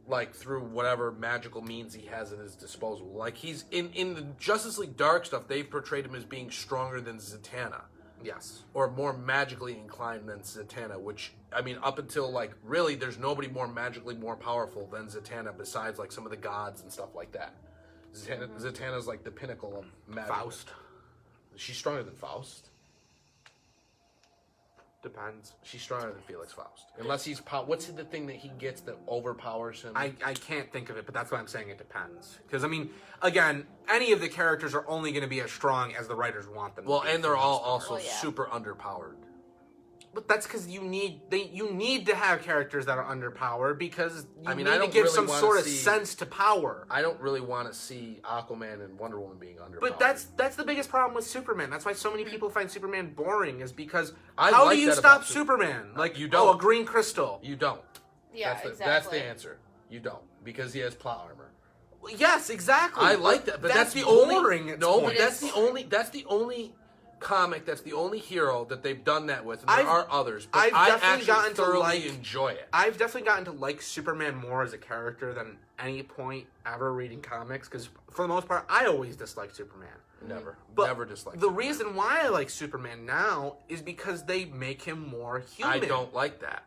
like through whatever magical means he has at his disposal. Like he's in the Justice League Dark stuff, they've portrayed him as being stronger than Zatanna, Yes. or more magically inclined than Zatanna. Which I mean, up until like really, there's nobody more magically more powerful than Zatanna besides like some of the gods and stuff like that. Zatanna's like the pinnacle of magic. Faust. She's stronger than Faust. Depends. She's stronger than Felix Faust. Unless he's... What's the thing that he gets that overpowers him? I can't think of it, but that's why I'm saying it depends. Because, I mean, again, any of the characters are only going to be as strong as the writers want them to Well, be, and for they're the all most part. also Well, yeah. super underpowered. But that's because you need to have characters that are underpowered because you need I to don't give really some wanna sort of see- sense to power. I don't really want to see Aquaman and Wonder Woman being underpowered. But that's the biggest problem with Superman. That's why so many people find Superman boring, is because I how like do you that stop about Superman? Like, You don't. a green crystal. You don't. Yeah, That's exactly. That's the answer. You don't. Because he has plot armor. Yes, exactly. I like that, but that's the boring. only... No, but It that's is. the only comic, that's the only hero that they've done that with. And there I've- are others, but I've I definitely actually gotten to thoroughly like- enjoy it. I've definitely gotten to like Superman more as a character than any point ever reading comics, because for the most part, I always disliked Superman. Never. But Never disliked the him. reason why I like Superman now is because they make him more human. I don't like that.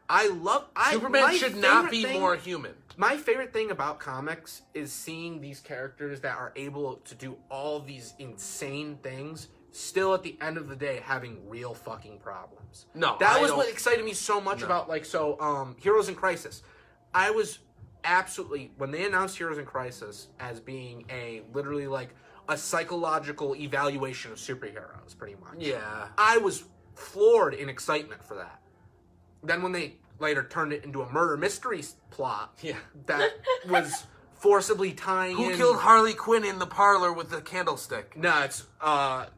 Superman my should not favorite be thing- more human. My favorite thing about comics is seeing these characters that are able to do all these insane things, still at the end of the day having real fucking problems. No, that I was don't- what excited me so much No. about Heroes in Crisis. I was absolutely, when they announced Heroes in Crisis as being literally like a psychological evaluation of superheroes, pretty much. Yeah. I was floored in excitement for that. Then when they later turned it into a murder mystery plot, Yeah. that was forcibly tying Who in... killed Harley Quinn in the parlor with the candlestick? No,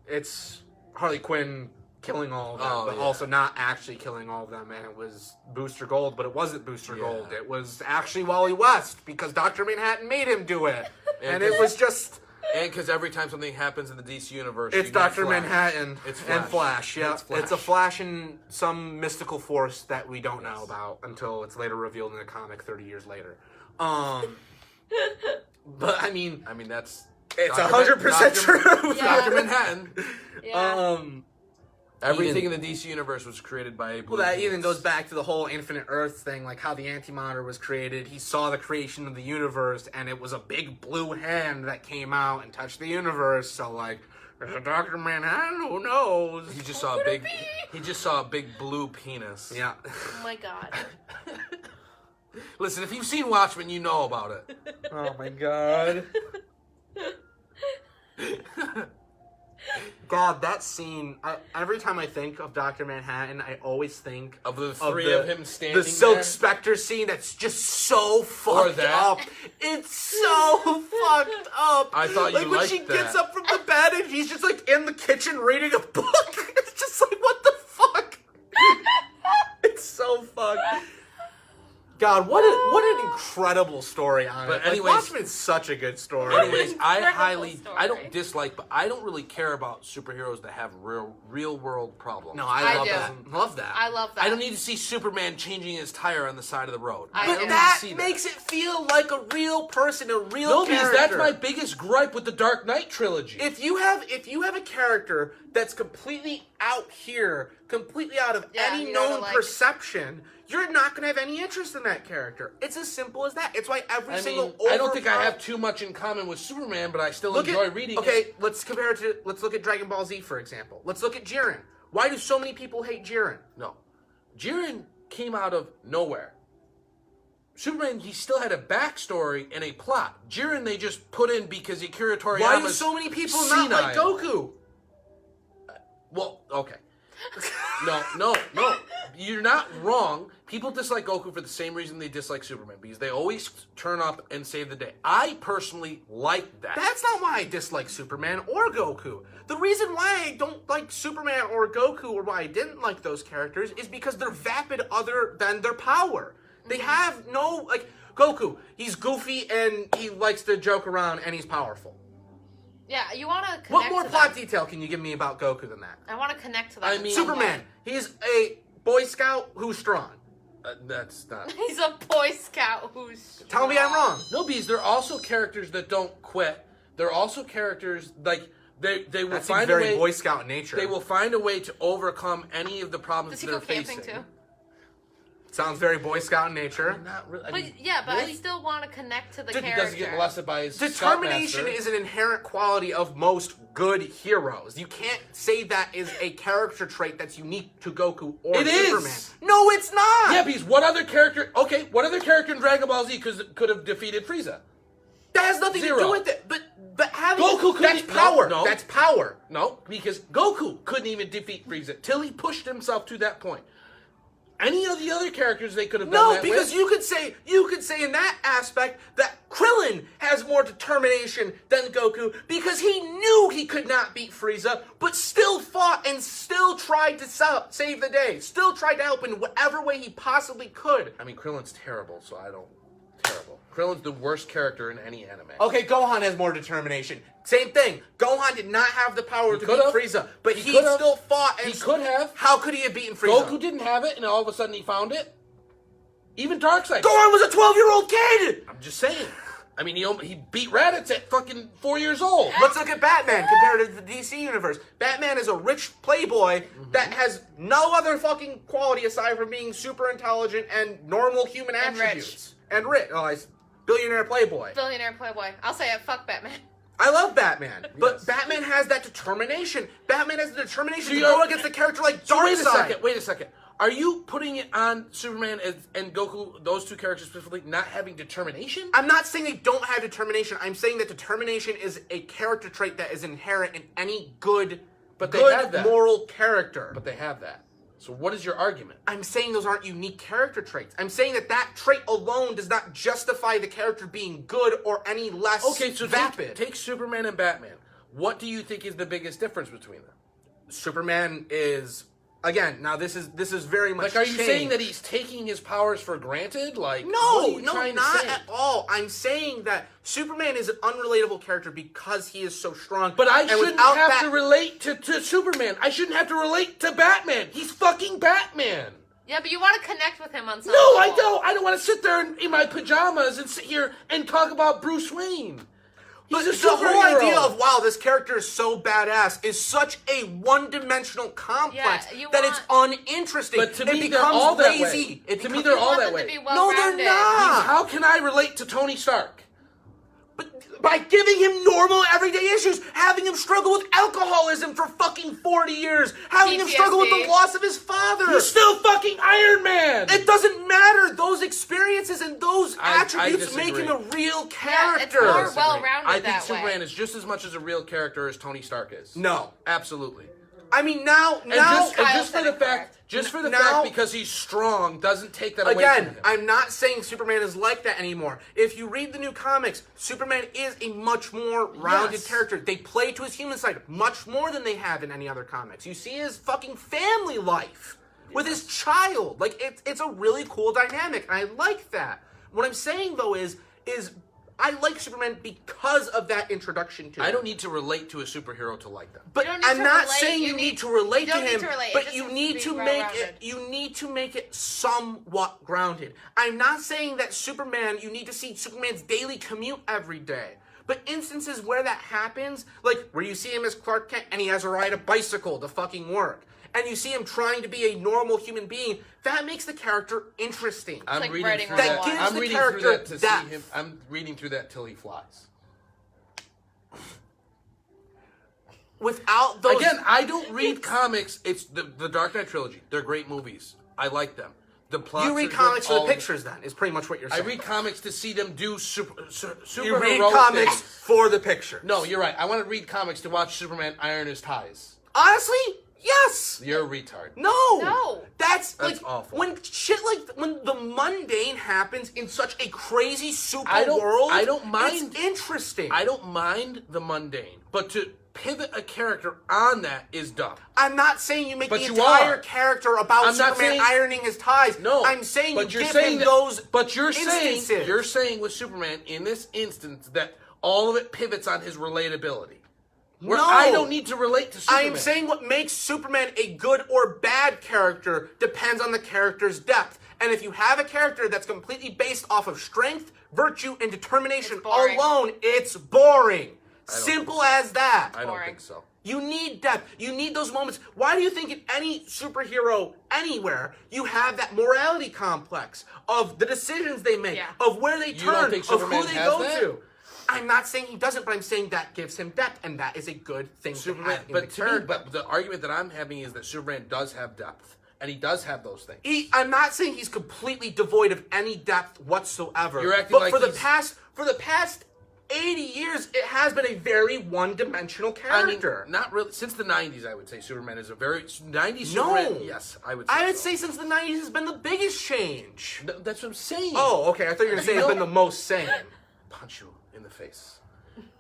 it's Harley Quinn killing all of them, Oh, but yeah. also not actually killing all of them, and it was Booster Gold, but it wasn't Booster Yeah. Gold. It was actually Wally West, because Dr. Manhattan made him do it. And And it was just... And because every time something happens in the DC universe, It's you get Dr. Flash. Manhattan It's and Flash. Flash, yeah. It's Flash. It's a Flash in some mystical force that we don't know about until it's later revealed in the comic 30 years later. But, I mean, That's... it's Dr. 100% true. Yeah. Dr. Manhattan. Yeah. Everything in the DC universe was created by a blue Well, that penis. even goes back to the whole Infinite Earths thing, like how the Anti-Monitor was created. He saw the creation of the universe, and it was a big blue hand that came out and touched the universe. So, like, there's a Dr. Manhattan, who knows? He just saw a big... He just saw a big blue penis. Yeah. Oh my god. Listen, if you've seen Watchmen, you know about it. Oh my god. God, that scene, every time I think of Dr. Manhattan, I always think Of the three of him standing the Silk there. Spectre scene that's just so fucked that. up. It's so fucked up. I thought you like when liked she that. gets up from the bed and he's just like in the kitchen reading a book. It's just like, what the fuck? It's so fucked. God, what an incredible story on But it. Like, anyways- Watchmen's such a good story. Anyways, I Incredible story. I don't dislike, but I don't really care about superheroes that have real world problems. No, I I love do. that. Love that. I love that. I don't need to see Superman changing his tire on the side of the road. I don't do. need to that see makes it feel like a real person, a real No, because character. that's my biggest gripe with the Dark Knight trilogy. If you have a character that's completely out here, completely out of Yeah, any you gotta, known like- perception, you're not going to have any interest in that character. It's as simple as that. It's why every I single mean, I don't think I overpower- have too much in common with Superman, but I still Look enjoy at, reading okay, it. let's compare it to, let's look at Dragon Ball Z, for example. Let's look at Jiren. Why do so many people hate Jiren? No. Jiren came out of nowhere. Superman, he still had a backstory and a plot. Jiren, they just put in because Akira Toriyama's Why do so many people not like senile. Goku? Well, okay. No. You're not wrong. People dislike Goku for the same reason they dislike Superman, because they always turn up and save the day. I personally like that. That's not why I dislike Superman or Goku. The reason why I don't like Superman or Goku, or why I didn't like those characters, is because they're vapid other than their power. They have no, like, Goku, he's goofy and he likes to joke around and he's powerful. Yeah, you want to connect. What more to plot them. detail can you give me about Goku than that? I want to connect to that. I in mean- some Superman, way. he's a Boy Scout who's strong. That's not... He's a Boy Scout who's. Tell me I'm wrong. No, because there are also characters that don't quit. There are also characters, like, they will That seems find a very way... Boy Scout in nature. They will find a way to overcome any of the problems Does he they're go camping facing. too? Sounds very Boy Scout in nature. Not really. I But mean, yeah, but really? I still want to connect to the He character. doesn't get molested by his Determination scoutmaster. is an inherent quality of most good heroes. You can't say that is a character trait that's unique to Goku or It is. Superman. No, it's not. Yeah, because what other character... Okay, what other character in Dragon Ball Z could have defeated Frieza? That has nothing to Zero. do with it. But having Goku couldn't... that's power. No. That's power. No, because Goku couldn't even defeat Frieza till he pushed himself to that point. Any of the other characters they could have done No, that because with. you could say in that aspect that Krillin has more determination than Goku because he knew he could not beat Frieza, but still fought and still tried to save the day. Still tried to help in whatever way he possibly could. I mean, Krillin's terrible, so I don't... Terrible. Krillin's the worst character in any anime. Okay, Gohan has more determination. Same thing. Gohan did not have the power to beat could've. Frieza, but He he could've. still fought. And He could have. How could he have beaten Frieza? Goku didn't have it, and all of a sudden he found it. Even Darkseid. Gohan was a 12-year-old kid! I'm just saying. I mean, he beat Raditz at fucking 4 years old. Let's look at Batman compared to the DC universe. Batman is a rich playboy that has no other fucking quality aside from being super intelligent and normal human And attributes. And rich. Oh, billionaire playboy. Billionaire Playboy. I'll say it. Fuck Batman. I love Batman, but Yes. Batman has that determination. Batman has the determination So to you're- go against a character like So Darkseid. wait a second. Are you putting it on Superman and Goku, those two characters specifically, not having determination? I'm not saying they don't have determination. I'm saying that determination is a character trait that is inherent in any good, But they have that. moral character. But they have that. So what is your argument? I'm saying those aren't unique character traits. I'm saying that trait alone does not justify the character being good or any less Okay, so vapid. take Superman and Batman. What do you think is the biggest difference between them? Superman is, again, now this is very much Like, are you changed. saying that he's taking his powers for granted? Like, what No, are you no, trying to not say? at all. I'm saying that Superman is an unrelatable character because he is so strong. But I and shouldn't without have that- to relate to Superman. I shouldn't have to relate to Batman. He's fucking Batman. Yeah, but you want to connect with him on some No, I level. don't. I don't want to sit there in my pajamas and sit here and talk about Bruce Wayne. But He's a the whole superhero. idea of, wow, this character is so badass is such a one-dimensional complex Yeah, you that it's uninteresting. But to it me, they're becomes all that lazy. way. It To me, becomes- they're You all want that them way. to be No, they're well-rounded. not. How can I relate to Tony Stark? But by giving him normal everyday issues, having him struggle with alcoholism for fucking 40 years, having him struggle with the PTSD. loss of his father. He's still fucking Iron Man. It doesn't matter. Those experiences and those I attributes make disagree. him a real Yeah, it's character. more well-rounded I think that Superman way. is just as much as a real character as Tony Stark is. No. Absolutely. I mean, now, And just Kyle for said the it fact, correct. fact because he's strong doesn't take that away from again, him. I'm not saying Superman is like that anymore. If you read the new comics, Superman is a much more rounded Yes. character. They play to his human side much more than they have in any other comics. You see his fucking family life with his child. Like, it's a really cool dynamic, and I like that. What I'm saying, though, is I like Superman because of that introduction to him. I don't need to relate to a superhero to like them. But You don't need I'm to not relate, saying you you need- need to relate you to don't need him, to relate, it but just you needs need to to be make well-rounded. it somewhat grounded. I'm not saying that Superman, you need to see Superman's daily commute every day. But instances where that happens, like where you see him as Clark Kent and he has to ride a bicycle to fucking work, and you see him trying to be a normal human being, that makes the character interesting. I'm like reading writing through on that. the wall. gives I'm the reading through character that to see depth. him. I'm reading through that till he flies. Without those... Again, I don't read comics. It's the Dark Knight trilogy. They're great movies. I like them. The plots you are read good, comics for all the of it. pictures, then, is pretty much what you're I saying. read comics to see them do super You read heroic comics things. for the picture. No, you're right. I want to read comics to watch Superman iron his ties. Honestly, Yes. You're a retard. No. That's like awful. when the mundane happens in such a crazy super world. world. I don't mind. It's interesting. I don't mind the mundane, but to pivot a character on that is dumb. I'm not saying you make But the you entire are. character about I'm not Superman saying- ironing his ties. No, I'm saying but you you're give saying him that, those. But you're instances. saying with Superman in this instance that all of it pivots on his relatability. Where No. I don't need to relate to Superman. I'm saying what makes Superman a good or bad character depends on the character's depth. And if you have a character that's completely based off of strength, virtue, and determination It's boring. alone, it's boring. don't Simple think so. as that. I don't Boring. think so. You need depth. You need those moments. Why do you think in any superhero anywhere you have that morality complex of the decisions they make, Yeah. of where they You don't turn, think of Superman who they has go that? to? I'm not saying he doesn't, but I'm saying that gives him depth, and that is a good thing to Superman, have in but the to me, character. but the argument that I'm having is that Superman does have depth, and he does have those things. I'm not saying he's completely devoid of any depth whatsoever. You're acting but like for the he's- past 80 years, it has been a very one-dimensional character. I mean, not really. Since the 90s, I would say Superman is a very 90s No. Superman. Yes, I would say I would so. say since the 90s has been the biggest change. That's what I'm saying. Oh, okay. I thought you were going to say it's been the most sane. Punch you in the face.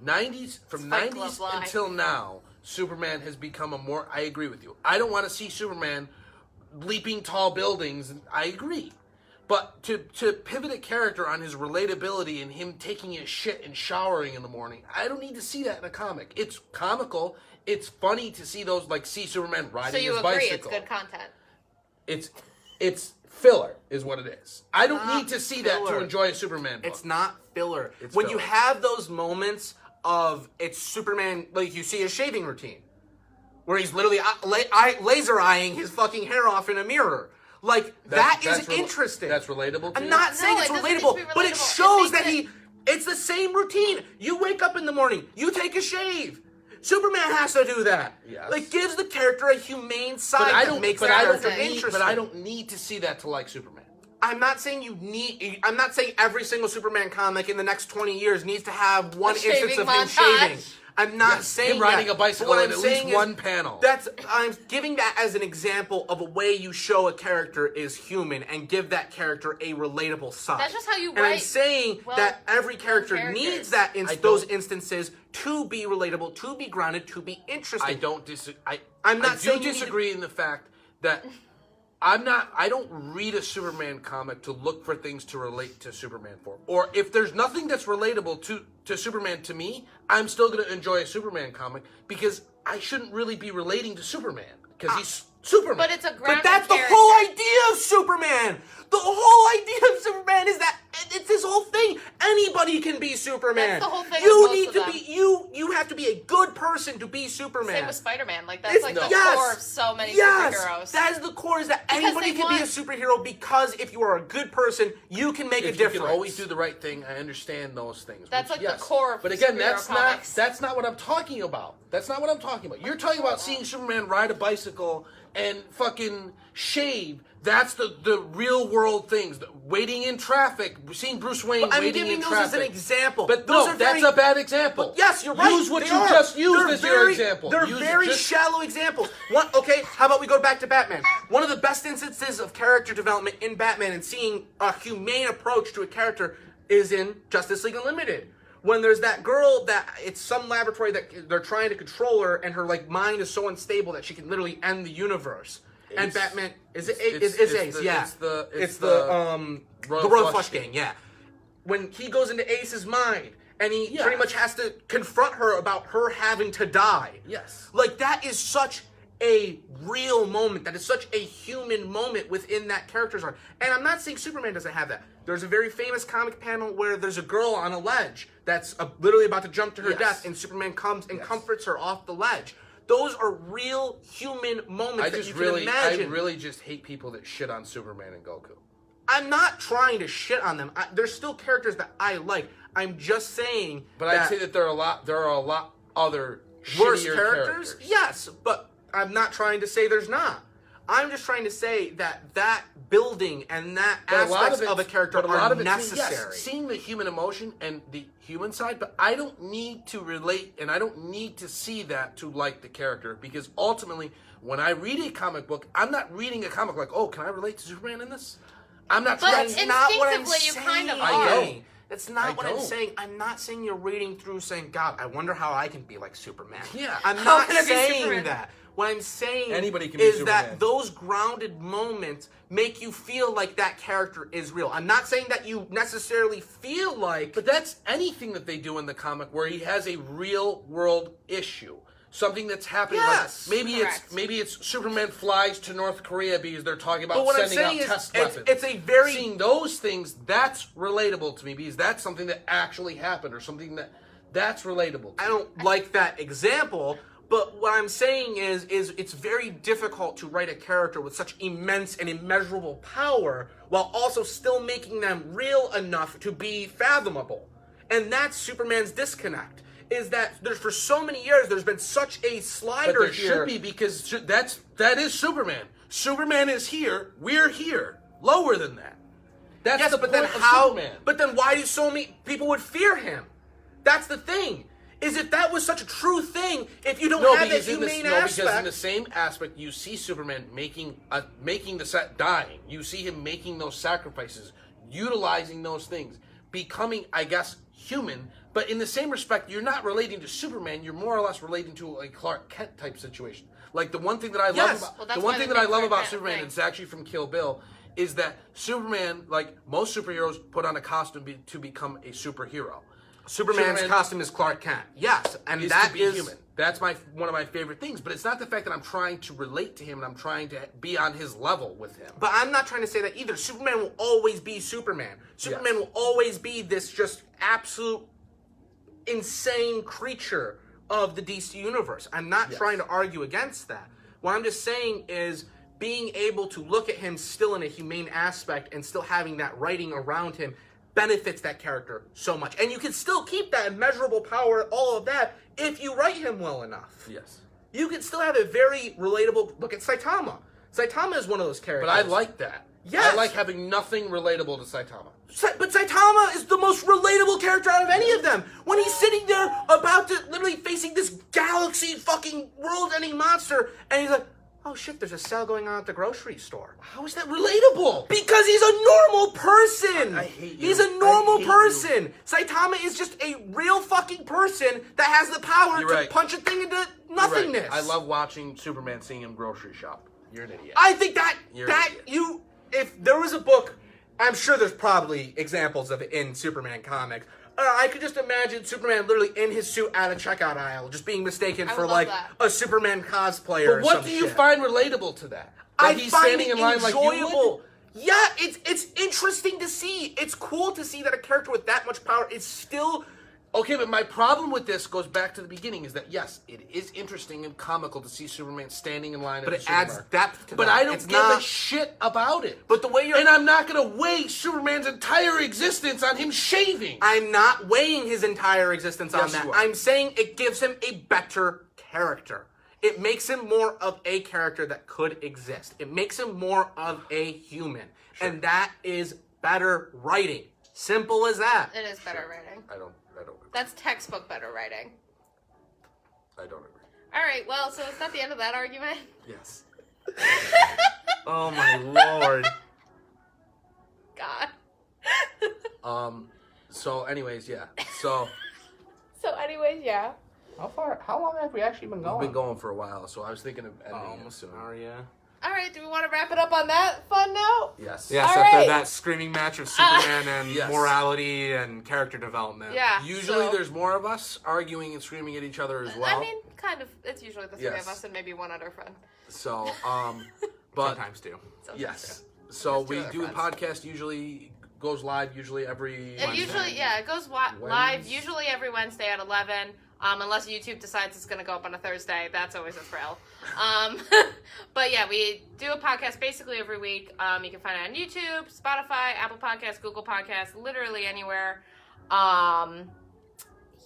90s, from Fight 90s Club lie. until now, Superman has become a more, I agree with you. I don't want to see Superman leaping tall buildings, and I agree. But to pivot a character on his relatability and him taking his shit and showering in the morning, I don't need to see that in a comic. It's comical. It's funny to see those, like, see Superman riding So you his agree bicycle. it's good content. It's filler, is what it is. I don't Not need to see that to filler. enjoy a Superman book. It's not filler. It's when you filler. have those moments of it's Superman, like you see his shaving routine, where he's literally laser eyeing his fucking hair off in a mirror. Like, that's interesting. That's relatable to I'm you? not saying No, it's it doesn't need relatable, to be but it relatable. shows It that makes it's the same routine. You wake up in the morning, you take a shave. Superman has to do that. Yes. Like, gives the character a humane side But I that don't. makes But the I character don't need. interesting. But I don't need to see that to like Superman. I'm not saying I'm not saying every single Superman comic in the next 20 years needs to have one instance shaving of him montage. shaving. I'm not saying him riding that. a bicycle But what in I'm at least saying is one panel. I'm giving that as an example of a way you show a character is human and give that character a relatable side. That's just how you And I'm write saying that every character characters. needs that I those don't- instances to be relatable, to be grounded, to be interesting. I don't disagree. I'm not I saying do you need to- disagree in the fact that I don't read a Superman comic to look for things to relate to Superman for. Or if there's nothing that's relatable to Superman to me, I'm still going to enjoy a Superman comic because I shouldn't really be relating to Superman because he's Superman. But it's a grounded But that's the character. whole idea of Superman. The whole idea of Superman is that it's this whole thing. Anybody can be Superman. That's the whole thing You with most need of to them. be you have to be a good person to be Superman. Same with Spider-Man. Like, that's It's- like the yes, core of so many yes, superheroes. that is the core. Is that Because anybody they can be a want- superhero because if you are a good person, you can make a if you difference. can always do the right thing, I understand those things. That's which, like the yes. core of But again, superhero comics. that's not what I'm talking about. That's not what I'm talking about. You're talking about seeing Superman ride a bicycle and fucking shave. That's the real world things. Waiting in traffic, seeing Bruce Wayne I'm waiting giving in those traffic. as an example. But those no, are that's very, a bad example. But yes, you're right. Use what They you are. just used They're as your example. They're Use very just- shallow examples. Okay, how about we go back to Batman? One of the best instances of character development in Batman and seeing a humane approach to a character is in Justice League Unlimited. When there's that girl that it's some laboratory that they're trying to control her, and her like mind is so unstable that she can literally end the universe. And Ace. Batman is it It's- Ace? it's the- Yeah, it's the Royal Royal Flush Flush Gang. Gang. Yeah, when he goes into Ace's mind and he Yeah. pretty much has to confront her about her having to die. Yes. Like, that is such a real moment. That is such a human moment within that character's arc. And I'm not saying Superman doesn't have that. There's a very famous comic panel where there's a girl on a ledge that's literally about to jump to her Yes. death, and Superman comes and Yes. comforts her off the ledge. Those are real human moments I that just you really, can imagine. I really just hate people that shit on Superman and Goku. I'm not trying to shit on them. There's still characters that I like. I'm just saying But that I'd say that there are a lot other worse shittier characters? Yes, but I'm not trying to say there's not. I'm just trying to say that building and that But a lot aspects of of a character but a lot are of it, necessary. yes, seeing the human emotion and the human side, but I don't need to relate and I don't need to see that to like the character, because ultimately, when I read a comic book, I'm not reading a comic like, oh, can I relate to Superman in this? I'm not But trying. That's not what I'm instinctively, you saying. kind of I are. don't. That's not what I'm don't. saying. I'm not saying you're reading through saying, God, I wonder how I can be like Superman. Yeah. I'm How not can I be saying Superman? that. What I'm saying Anybody can be is Superman. that those grounded moments make you feel like that character is real. I'm not saying that you necessarily feel like... But that's anything that they do in the comic where he has a real world issue. Something that's happening. Yes. Like Correct. maybe it's Superman flies to North Korea because they're talking about But what I'm sending out saying is, test it's- weapons. it's a very- Seeing those things, that's relatable to me because that's something that actually happened or something that's relatable to I me. don't like that example, but what I'm saying is it's very difficult to write a character with such immense and immeasurable power while also still making them real enough to be fathomable. And that's Superman's disconnect. Is that there's for so many years there's been such a slider But there here. should be, because that is Superman. Superman is here. We're here. Lower than that. That's Yes, the but point then of how? Superman. But then why do so many people would fear him? That's the thing. Is if that was such a true thing, if you don't have that humane because in the aspect, same aspect, you see Superman making dying. You see him making those sacrifices, utilizing those things, becoming, I guess, human. But in the same respect, you're not relating to Superman. You're more or less relating to a Clark Kent type situation. Like the one thing that I love Yes. about Well, that's the one why thing they that I make love Clark about Kent Superman, thing. it's actually from Kill Bill, is that Superman, like most superheroes, put on a costume to become a superhero. Superman's Superman costume is Clark Kent. Yes, and is that to be is human. That's one of my favorite things. But it's not the fact that I'm trying to relate to him and I'm trying to be on his level with him. But I'm not trying to say that either. Superman will always be Superman. Superman will always be this just absolute insane creature of the DC universe. I'm not trying to argue against that. What I'm just saying is being able to look at him still in a humane aspect and still having that writing around him benefits that character so much. And you can still keep that immeasurable power, all of that, if you write him well enough. Yes. You can still have a very relatable look at Saitama. Saitama is one of those characters. But I like that. Yes. I like having nothing relatable to Saitama. But Saitama is the most relatable character out of any of them. When he's sitting there about to literally facing this galaxy fucking world-ending monster, and he's like, oh shit, there's a sale going on at the grocery store. How is that relatable? Because he's a normal person. I hate you. He's a normal I hate person. Saitama is just a real fucking person that has the power You're to right. punch a thing into You're right. nothingness. I love watching Superman seeing him grocery shop. You're an idiot. I think that You're an idiot. if there was a book, I'm sure there's probably examples of it in Superman comics. I could just imagine Superman literally in his suit at a checkout aisle, just being mistaken I for would like love that. a Superman cosplayer. But what or some do you shit. find relatable to that? I That he's find standing it in line like you would? enjoyable. Yeah, it's interesting to see. It's cool to see that a character with that much power is still. Okay, but my problem with this goes back to the beginning, is that yes, it is interesting and comical to see Superman standing in line But at it the adds supermarket. depth to But that. I don't It's give a not- shit about it. But the way you're. And I'm not going to weigh Superman's entire existence on him shaving. I'm not weighing his entire existence on Yes, that. you are. I'm saying it gives him a better character. It makes him more of a character that could exist. It makes him more of a human. And that is better writing. Simple as that. It is better writing. I don't agree. That's textbook better writing. I don't agree. All right, well, so is that the end of that argument? Yes. Oh my lord. God. So anyways, yeah. So So, anyways, yeah. How long have we actually been we've been going for a while, so I was thinking of ending it soon. All right, do we want to wrap it up on that fun note? Yes. Yes, All after right. that screaming match of Superman and Yes. morality and character development. Yeah. Usually so- there's more of us arguing and screaming at each other as well. I mean, kind of. It's usually the three Yes. of us and maybe one other friend. So, but Sometimes too. Sometimes yes. too. So Just two we other do a friends. podcast, usually goes live every It usually, yeah, it goes live Wednesday. usually every Wednesday at 11. Unless YouTube decides it's going to go up on a Thursday. That's always a thrill. But yeah, we do a podcast basically every week. You can find it on YouTube, Spotify, Apple Podcasts, Google Podcasts, literally anywhere.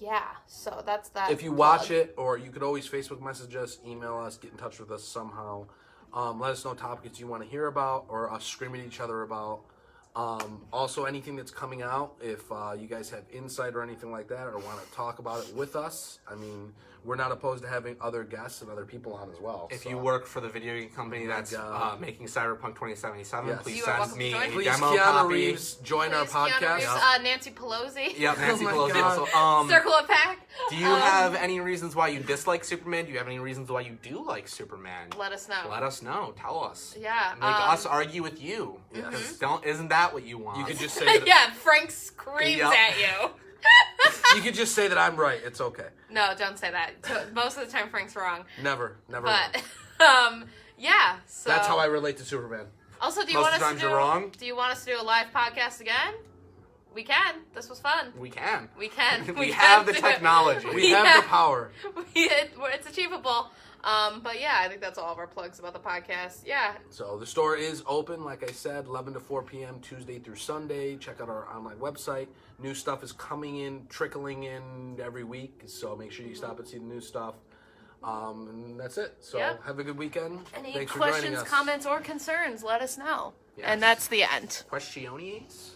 Yeah, so that's that. If you watch it, or you could always Facebook message us, email us, get in touch with us somehow. Let us know topics you want to hear about or us screaming at each other about. Also, anything that's coming out, if you guys have insight or anything like that or want to talk about it with us, I mean, we're not opposed to having other guests and other people on as well. If you work for the video game company that's making Cyberpunk 2077, Yes. please You are send welcome me to a join. Please, demo Keanu copy. Reeves, join our Please, Keanu podcast. Reeves, Nancy Pelosi. Yep, Nancy Oh my Pelosi. God. Also, Circle it back. do you have any reasons why you dislike Superman? Do you have any reasons why you do like Superman? Let us know. Let us know. Tell us. Yeah. Make us argue with you. Yes. Because isn't that what you want? You could just say that. yeah, Frank screams Yep. at you. You could just say that I'm right. It's okay. No, don't say that. Most of the time, Frank's wrong. Never But, wrong. yeah. So That's how I relate to Superman. Also, do you Most want of the us times to do? you're wrong. Do you want us to do a live podcast again? We can. This was fun. We can. We can. We can have the do it. technology. We have the power. It's achievable. But yeah, I think that's all of our plugs about the podcast. Yeah. So the store is open, like I said, 11 to 4 p.m. Tuesday through Sunday. Check out our online website. New stuff is coming in, trickling in every week. So make sure you stop and see the new stuff. And that's it. So Yep. have a good weekend. Any Thanks for joining questions, us. comments, or concerns, let us know. Yes. And that's the end. Questiones?